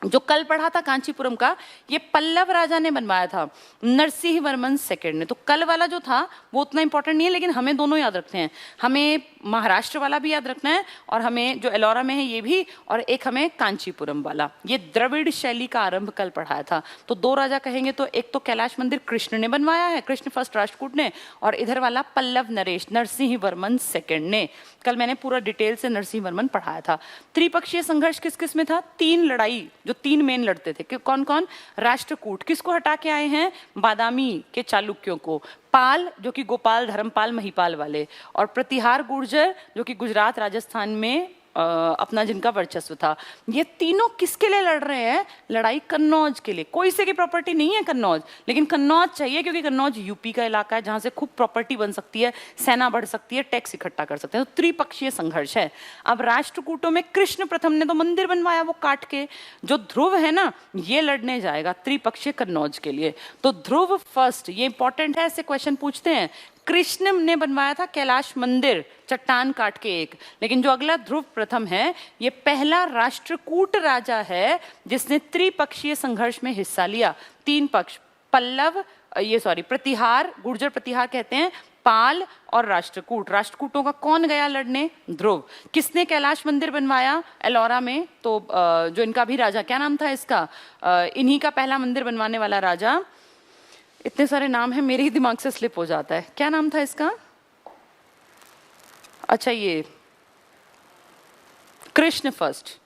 जो कल पढ़ा था कांचीपुरम का, ये पल्लव राजा ने बनवाया था, नरसिंह वर्मन सेकंड ने। तो कल वाला जो था वो उतना इंपॉर्टेंट नहीं है, लेकिन हमें दोनों याद रखते हैं। हमें महाराष्ट्र वाला भी याद रखना है, और हमें जो एलोरा में है ये भी, और एक हमें कांचीपुरम वाला। ये द्रविड़ शैली का आरंभ कल पढ़ाया था। तो 2 राजा कहेंगे तो एक तो कैलाश मंदिर कृष्ण ने बनवाया है, कृष्ण फर्स्ट राष्ट्रकूट ने, और इधर वाला पल्लव नरेश, नरसिंह वर्मन सेकंड ने। कल मैंने पूरा डिटेल से नरसिंह वर्मन पढ़ाया था। त्रिपक्षीय संघर्ष किस किस में था? 3 लड़ाई, जो 3 मेन लड़ते थे। कौन कौन? राष्ट्रकूट किसको हटा के आए हैं? बादामी के चालुक्यों को। पाल जो कि गोपाल, धर्मपाल, महिपाल वाले, और प्रतिहार गुर्जर जो कि गुजरात राजस्थान में अपना जिनका वर्चस्व था। ये तीनों किसके लिए लड़ रहे हैं? लड़ाई कन्नौज के लिए। कोई से की प्रॉपर्टी नहीं है कन्नौज, लेकिन कन्नौज चाहिए क्योंकि कन्नौज यूपी का इलाका है जहां से खूब प्रॉपर्टी बन सकती है, सेना बढ़ सकती है, टैक्स इकट्ठा कर सकते हैं। तो त्रिपक्षीय संघर्ष है। अब राष्ट्रकूटों में कृष्ण प्रथम ने तो मंदिर बनवाया वो काट के, जो ध्रुव है ना ये लड़ने जाएगा त्रिपक्षीय कन्नौज के लिए। तो ध्रुव फर्स्ट, ये इंपॉर्टेंट है, ऐसे क्वेश्चन पूछते हैं। कृष्ण ने बनवाया था कैलाश मंदिर, चट्टान काट के एक, लेकिन जो अगला ध्रुव प्रथम है ये पहला राष्ट्रकूट राजा है जिसने त्रिपक्षीय संघर्ष में हिस्सा लिया। 3 पक्ष, प्रतिहार, गुर्जर प्रतिहार कहते हैं, पाल और राष्ट्रकूट। राष्ट्रकूटों का कौन गया लड़ने? ध्रुव। किसने कैलाश मंदिर बनवाया? एलोरा में। तो जो इनका भी राजा, क्या नाम था इसका, इन्हीं का पहला मंदिर बनवाने वाला राजा, इतने सारे नाम हैं मेरे ही दिमाग से स्लिप हो जाता है, क्या नाम था इसका? अच्छा, ये कृष्ण फर्स्ट।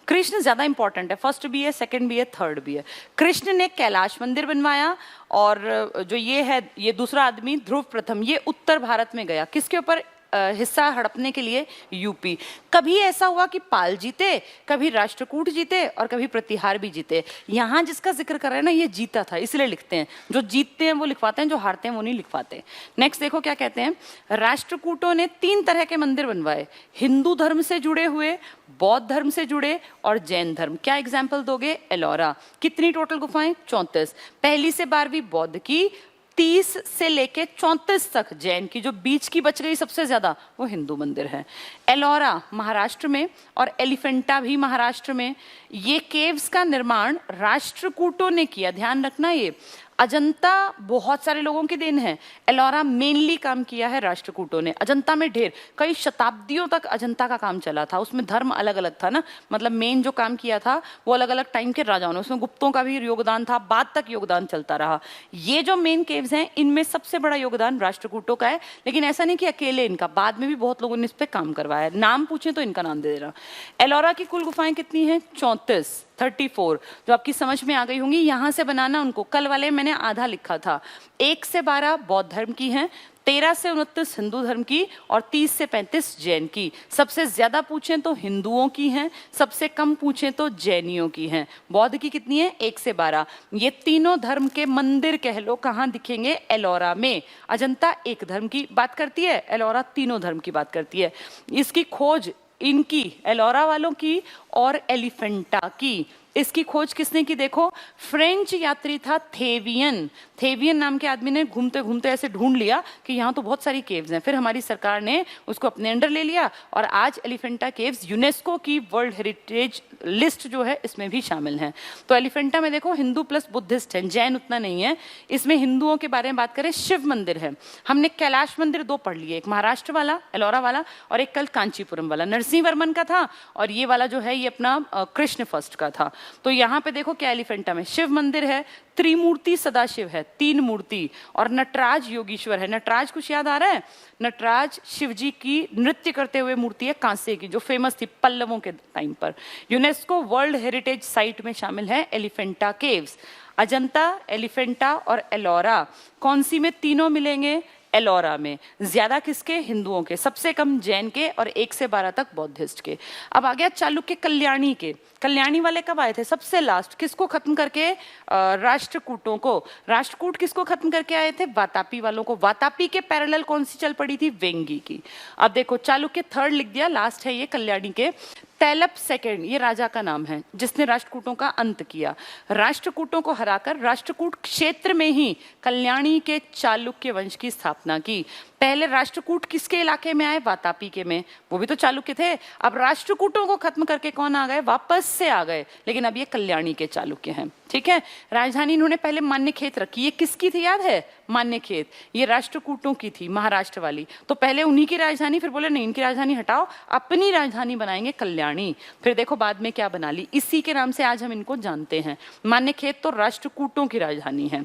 कृष्ण ज्यादा इंपॉर्टेंट है, फर्स्ट भी है, सेकंड भी है, थर्ड भी है। कृष्ण ने कैलाश मंदिर बनवाया, और जो ये है, ये दूसरा आदमी ध्रुव प्रथम, ये उत्तर भारत में गया किसके ऊपर? हिस्सा हड़पने के लिए, यूपी। कभी ऐसा हुआ कि पाल जीते, कभी राष्ट्रकूट जीते, और कभी प्रतिहार भी जीते। यहाँ जिसका जिक्र कर रहे हैं ना, ये जीता था, इसलिए लिखते हैं। जो जीतते हैं वो लिखवाते हैं, जो हारते हैं वो नहीं लिखवाते। नेक्स्ट देखो क्या कहते हैं, राष्ट्रकूटों ने 3 तरह के मंदिर बनवाए, हिंदू धर्म से जुड़े हुए, बौद्ध धर्म से जुड़े, और जैन धर्म। क्या एग्जाम्पल दोगे? एलोरा। कितनी टोटल गुफाएं? 34। पहली से 12वीं बौद्ध की, 30 से लेके 34 तक जैन की, जो बीच की बच गई सबसे ज्यादा वो हिंदू मंदिर है। एलोरा महाराष्ट्र में और एलिफेंटा भी महाराष्ट्र में। ये केव्स का निर्माण राष्ट्रकूटों ने किया, ध्यान रखना। ये अजंता बहुत सारे लोगों की देन है, एलोरा मेनली काम किया है राष्ट्रकूटों ने। अजंता में ढेर, कई शताब्दियों तक अजंता का काम चला था। उसमें धर्म अलग अलग था ना, मतलब मेन जो काम किया था वो अलग अलग टाइम के राजाओं ने, उसमें गुप्तों का भी योगदान था, बाद तक योगदान चलता रहा। ये जो मेन केव्स हैं, इनमें सबसे बड़ा योगदान राष्ट्रकूटों का है, लेकिन ऐसा नहीं कि अकेले इनका, बाद में भी बहुत लोगों ने इस पर काम करवाया। नाम पूछे तो इनका नाम दे देना। एलोरा की कुल गुफाएं कितनी हैं? 34, जो आपकी समझ में आ गई होंगी। यहां से बनाना उनको, कल वाले मैंने आधा लिखा था। 1 से 12 बौद्ध धर्म की हैं, 13 से 29 हिंदू धर्म की, और 30 से 35 जैन की। सबसे ज्यादा पूछें तो हिंदुओं की हैं, सबसे कम पूछें तो जैनियों की हैं। बौद्ध की कितनी है? 1 से 12। ये तीनों धर्म के मंदिर कह लो, कहाँ दिखेंगे? एलोरा में। अजंता एक धर्म की बात करती है, एलोरा तीनों धर्म की बात करती है। इसकी खोज इनकी, एलोरा वालों की और एलिफेंटा की, इसकी खोज किसने की? देखो, फ्रेंच यात्री था थेवियन। थेवियन नाम के आदमी ने घूमते घूमते ऐसे ढूंढ लिया कि यहाँ तो बहुत सारी केव्स हैं। फिर हमारी सरकार ने उसको अपने अंडर ले लिया, और आज एलिफेंटा केव्स यूनेस्को की वर्ल्ड हेरिटेज लिस्ट जो है इसमें भी शामिल हैं। तो एलिफेंटा में देखो हिंदू प्लस बुद्धिस्ट हैं, जैन उतना नहीं है। इसमें हिंदुओं के बारे में बात करें, शिव मंदिर है। हमने कैलाश मंदिर 2 पढ़ लिए, एक महाराष्ट्र वाला एलोरा वाला, और एक कल कांचीपुरम वाला नरसिंह वर्मन का था, और ये वाला जो है ये अपना कृष्ण फर्स्ट का था। तो यहाँ पे देखो क्या एलिफेंटा में शिव मंदिर है, त्रिमूर्ति सदाशिव है, 3 मूर्ति, और नटराज योगीश्वर है। नटराज कुछ याद आ रहा है? नटराज शिव जी की नृत्य करते हुए मूर्ति है, कांसे की, जो फेमस थी पल्लवों के टाइम पर। यूनेस्को वर्ल्ड हेरिटेज साइट में शामिल है एलिफेंटा केव्स। अजंता, एलिफेंटा और एलोरा, कौन सी में तीनों मिलेंगे? एलोरा में। ज्यादा किसके? हिंदुओं के, सबसे कम जैन के, और 1 से 12 तक बौद्धिस्ट के। अब आ गया चालुक्य कल्याणी के। कल्याणी वाले कब आए थे? सबसे लास्ट। किसको खत्म करके? राष्ट्रकूटों को। राष्ट्रकूट किसको खत्म करके आए थे? वातापी वालों को। वातापी के पैरेलल कौन सी चल पड़ी थी? वेंगी की। अब देखो, चालुक्य थर्ड लिख दिया, लास्ट है ये कल्याणी के। तैलप सेकंड, ये राजा का नाम है जिसने राष्ट्रकूटों का अंत किया। राष्ट्रकूटों को हराकर राष्ट्रकूट क्षेत्र में ही कल्याणी के चालुक्य वंश की स्थापना की। पहले राष्ट्रकूट किसके इलाके में आए? वातापी के में, वो भी तो चालुक्य थे। अब राष्ट्रकूटों को खत्म करके कौन आ गए? वापस से आ गए, लेकिन अब ये कल्याणी के चालुक्य हैं। ठीक है। राजधानी इन्होंने पहले मान्यखेत रखी। ये किसकी थी याद है? मान्यखेत। ये राष्ट्रकूटों की थी, महाराष्ट्र वाली। तो पहले उन्हीं की राजधानी, फिर बोले नहीं, इनकी राजधानी हटाओ, अपनी राजधानी बनाएंगे कल्याणी। फिर देखो बाद में क्या बना ली, इसी के नाम से आज हम इनको जानते हैं। मान्यखेत तो राष्ट्रकूटों की राजधानी है।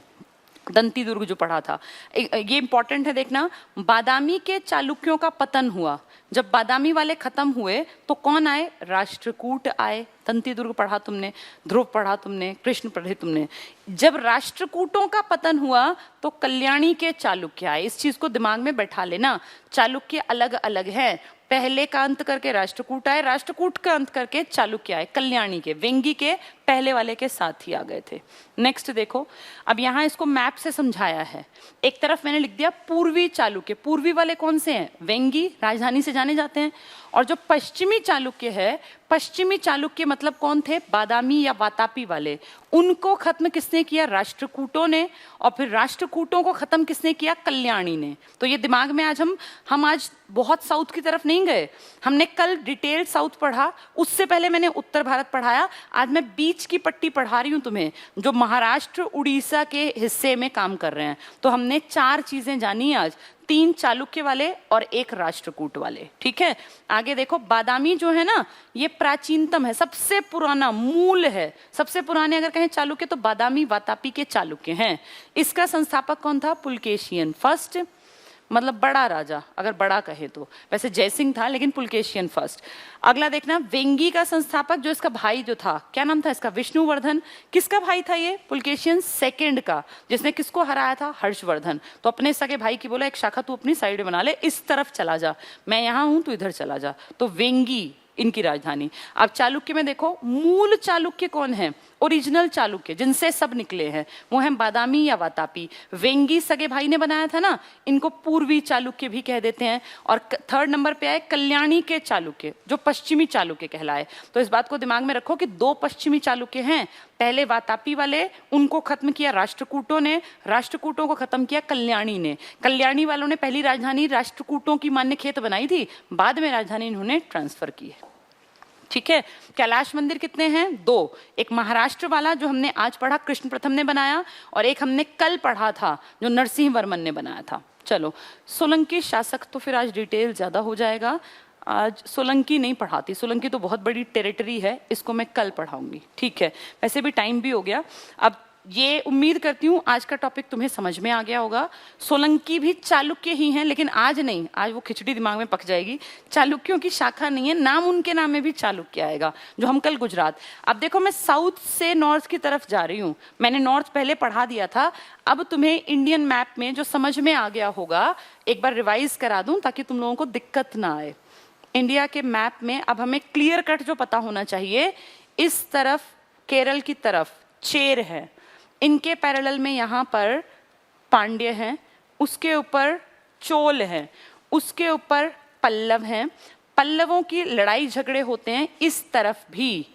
दंती दुर्ग जो पढ़ा था, ये इंपॉर्टेंट है देखना। बादामी के चालुक्यों का पतन हुआ। जब बादामी वाले खत्म हुए तो कौन आए? राष्ट्रकूट आए। दंती दुर्ग पढ़ा तुमने, ध्रुव पढ़ा तुमने, कृष्ण पढ़े तुमने। जब राष्ट्रकूटों का पतन हुआ तो कल्याणी के चालुक्य आए। इस चीज को दिमाग में बैठा लेना, चालुक्य अलग अलग है। पहले का अंत करके राष्ट्रकूट आए, राष्ट्रकूट का अंत करके चालुक्य आए। कल्याणी के, वेंगी के पहले वाले के साथ ही आ गए थे। नेक्स्ट देखो, अब यहाँ इसको मैप से समझाया है। एक तरफ मैंने लिख दिया पूर्वी चालुक्य। पूर्वी वाले कौन से हैं? वेंगी, राजधानी से जाने जाते हैं। और जो पश्चिमी चालुक्य है, पश्चिमी चालुक्य मतलब कौन थे? बादामी या वातापी वाले। उनको खत्म किसने किया? राष्ट्रकूटों ने। और फिर राष्ट्रकूटों को खत्म किसने किया? कल्याणी ने। तो ये दिमाग में आज हम आज बहुत साउथ की तरफ नहीं गए। हमने कल डिटेल साउथ पढ़ा, उससे पहले मैंने उत्तर भारत पढ़ाया। आज मैं बीच की पट्टी पढ़ा रही हूँ तुम्हें, जो महाराष्ट्र उड़ीसा के हिस्से में काम कर रहे हैं। तो हमने 4 चीजें जानी आज। 3 चालुक्य वाले और 1 राष्ट्रकूट वाले। ठीक है, आगे देखो, बादामी जो है ना ये प्राचीनतम है, सबसे पुराना मूल है। सबसे पुराने अगर कहें चालुक्य तो बादामी वातापी के चालुक्य हैं। इसका संस्थापक कौन था? पुलकेशियन फर्स्ट, मतलब बड़ा राजा, अगर बड़ा कहे तो। वैसे जयसिंह था लेकिन पुलकेशियन फर्स्ट। अगला देखना, वेंगी का संस्थापक जो इसका भाई जो था, क्या नाम था इसका? विष्णुवर्धन। किसका भाई था ये? पुलकेशियन सेकंड का, जिसने किसको हराया था? हर्षवर्धन। तो अपने सगे भाई की बोला एक शाखा तू अपनी साइड बना ले, इस तरफ चला जा, मैं यहाँ हूं तू इधर चला जा। तो वेंगी इनकी राजधानी। अब चालुक्य में देखो, मूल चालुक्य कौन है? ओरिजिनल चालुक्य जिनसे सब निकले हैं वो हैं बादामी या वातापी। वेंगी सगे भाई ने बनाया था ना, इनको पूर्वी चालुक्य भी कह देते हैं। और थर्ड नंबर पे आए कल्याणी के चालुक्य, जो पश्चिमी चालुक्य कहलाए। तो इस बात को दिमाग में रखो कि 2 पश्चिमी चालुक्य हैं। पहले वातापी वाले, उनको खत्म किया राष्ट्रकूटों ने, राष्ट्रकूटों को खत्म किया कल्याणी ने। कल्याणी वालों ने पहली राजधानी राष्ट्रकूटों की मान्यखेत बनाई थी, बाद में राजधानी इन्होंने ट्रांसफर की है। ठीक है, कैलाश मंदिर कितने हैं? 2। एक महाराष्ट्र वाला जो हमने आज पढ़ा कृष्ण प्रथम ने बनाया, और एक हमने कल पढ़ा था जो नरसिंह वर्मन ने बनाया था। चलो, सोलंकी शासक तो फिर आज डिटेल ज्यादा हो जाएगा, आज सोलंकी नहीं पढ़ाती, सोलंकी तो बहुत बड़ी टेरिटरी है, इसको मैं कल पढ़ाऊंगी। ठीक है, वैसे भी टाइम भी हो गया। अब ये उम्मीद करती हूँ आज का टॉपिक तुम्हें समझ में आ गया होगा। सोलंकी भी चालुक्य ही हैं, लेकिन आज नहीं, आज वो खिचड़ी दिमाग में पक जाएगी। चालुक्यों की शाखा नहीं है, नाम उनके नाम में भी चालुक्य आएगा, जो हम कल गुजरात। अब देखो, मैं साउथ से नॉर्थ की तरफ जा रही हूँ। मैंने नॉर्थ पहले पढ़ा दिया था, अब तुम्हें इंडियन मैप में जो समझ में आ गया होगा एक बार रिवाइज करा दूं ताकि तुम लोगों को दिक्कत ना आए। इंडिया के मैप में अब हमें क्लियर कट जो पता होना चाहिए, इस तरफ केरल की तरफ चेर है, इनके पैरेलल में यहाँ पर पांड्य हैं, उसके ऊपर चोल हैं, उसके ऊपर पल्लव हैं। पल्लवों की लड़ाई झगड़े होते हैं इस तरफ भी।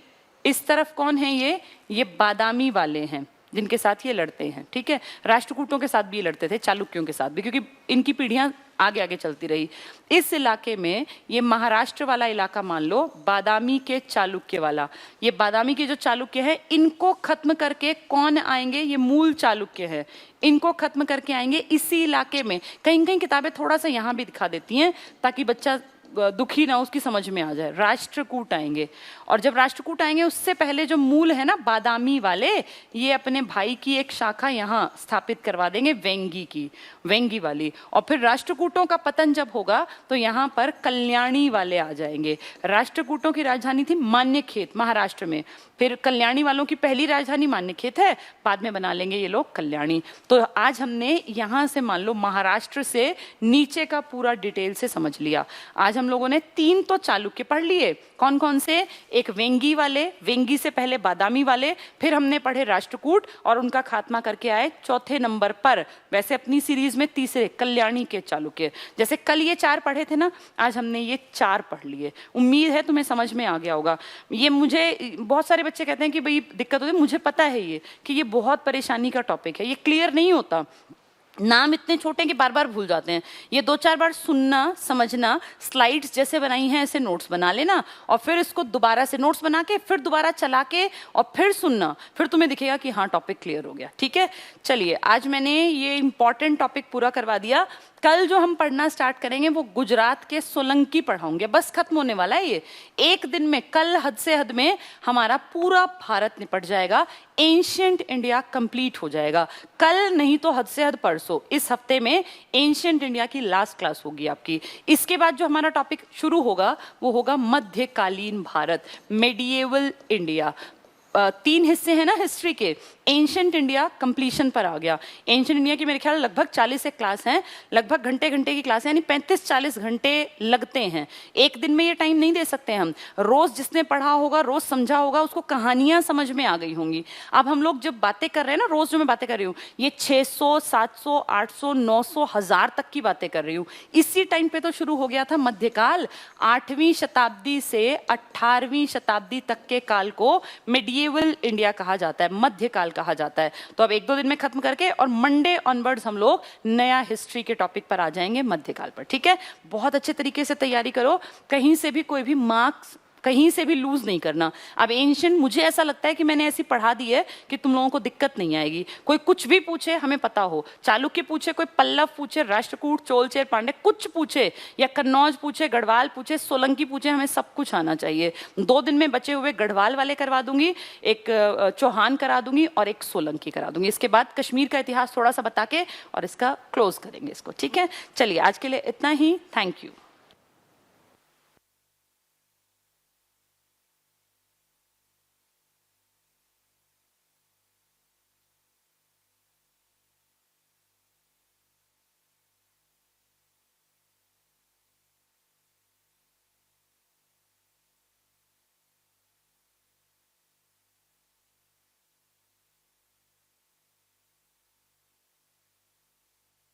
इस तरफ कौन है? ये बादामी वाले हैं जिनके साथ ये लड़ते हैं। ठीक है, राष्ट्रकूटों के साथ भी ये लड़ते थे, चालुक्यों के साथ भी, क्योंकि इनकी पीढ़ियां आगे आगे चलती रही। इस इलाके में ये महाराष्ट्र वाला इलाका मान लो, बादामी के चालुक्य वाला। ये बादामी के जो चालुक्य है, इनको खत्म करके कौन आएंगे? ये मूल चालुक्य है, इनको खत्म करके आएंगे इसी इलाके में। कहीं कहीं किताबें थोड़ा सा यहाँ भी दिखा देती हैं ताकि बच्चा दुखी ना, उसकी समझ में आ जाए। राष्ट्रकूट आएंगे, और जब राष्ट्रकूट आएंगे उससे पहले जो मूल है ना बादामी वाले, ये अपने भाई की एक शाखा यहाँ स्थापित करवा देंगे, वेंगी की, वेंगी वाली। और फिर राष्ट्रकूटों का पतन जब होगा तो यहाँ पर कल्याणी वाले आ जाएंगे। राष्ट्रकूटों की राजधानी थी मान्यखेत महाराष्ट्र में, फिर कल्याणी वालों की पहली राजधानी मान्यखेत है, बाद में बना लेंगे ये लोग कल्याणी। तो आज हमने यहाँ से मान लो महाराष्ट्र से नीचे का पूरा डिटेल से समझ लिया। आज हम लोगों ने 3 तो चालुक्य पढ़ लिए, कौन कौन से? एक वेंगी वाले, वेंगी से पहले बादामी वाले, फिर हमने पढ़े राष्ट्रकूट और उनका खात्मा करके आए चौथे नंबर पर, वैसे अपनी सीरीज में तीसरे, कल्याणी के चालुक्य। जैसे कल ये 4 पढ़े थे ना, आज हमने ये 4 पढ़ लिए। उम्मीद है तुम्हें समझ में आ गया होगा। ये मुझे बहुत सारे बच्चे कहते हैं कि भाई दिक्कत होती है, मुझे पता है ये कि ये बहुत परेशानी का टॉपिक है, ये क्लियर नहीं होता, नाम इतने छोटे हैं कि बार बार भूल जाते हैं। ये 2-4 बार सुनना, समझना, स्लाइड्स जैसे बनाई हैं ऐसे नोट्स बना लेना, और फिर इसको दोबारा से नोट्स बना के फिर दोबारा चला के और फिर सुनना, फिर तुम्हें दिखेगा कि हाँ टॉपिक क्लियर हो गया। ठीक है, चलिए आज मैंने ये इंपॉर्टेंट टॉपिक पूरा करवा दिया। कल जो हम पढ़ना स्टार्ट करेंगे वो गुजरात के सोलंकी पढ़ाऊंगे, बस खत्म होने वाला है ये एक दिन में। कल हद से हद में हमारा पूरा भारत निपट जाएगा, एंशिएंट इंडिया कंप्लीट हो जाएगा। कल नहीं तो हद से हद परसों, इस हफ्ते में एंशिएंट इंडिया की लास्ट क्लास होगी आपकी। इसके बाद जो हमारा टॉपिक शुरू होगा वो होगा मध्यकालीन भारत, मेडिएवल इंडिया। 3 हिस्से हैं ना हिस्ट्री के। एंशिएंट इंडिया कंप्लीशन पर आ गया। एंशिएंट इंडिया की मेरे ख्याल लगभग 40 एक क्लास हैं, लगभग घंटे घंटे की क्लास है, यानी 35-40 घंटे लगते हैं। एक दिन में ये टाइम नहीं दे सकते हम। रोज जिसने पढ़ा होगा, रोज समझा होगा, उसको कहानियां समझ में आ गई होंगी। अब हम लोग जब बातें कर रहे हैं ना, रोज जो मैं बातें कर रही हूँ, ये 600, 700, 800, 900, 1000 तक की बातें कर रही हूँ। इसी टाइम पे तो शुरू हो गया था मध्यकाल। 8वीं शताब्दी से 18वीं शताब्दी तक के काल को मेडिएवल इंडिया कहा जाता है, मध्यकाल कहा जाता है। तो अब 1-2 दिन में खत्म करके और मंडे ऑनवर्ड्स हम लोग नया हिस्ट्री के टॉपिक पर आ जाएंगे, मध्यकाल पर। ठीक है, बहुत अच्छे तरीके से तैयारी करो, कहीं से भी कोई भी मार्क्स कहीं से भी लूज नहीं करना। अब एंशियंट मुझे ऐसा लगता है कि मैंने ऐसी पढ़ा दी है कि तुम लोगों को दिक्कत नहीं आएगी। कोई कुछ भी पूछे हमें पता हो, चालुक्य पूछे, कोई पल्लव पूछे, राष्ट्रकूट, चोल, चेर, पांड्य कुछ पूछे, या कन्नौज पूछे, गढ़वाल पूछे, सोलंकी पूछे, हमें सब कुछ आना चाहिए। 2 दिन में बचे हुए गढ़वाल वाले करवा दूंगी, एक चौहान करा दूंगी और एक सोलंकी करा दूंगी। इसके बाद कश्मीर का इतिहास थोड़ा सा बता के और इसका क्लोज करेंगे इसको, ठीक है। चलिए आज के लिए इतना ही, थैंक यू।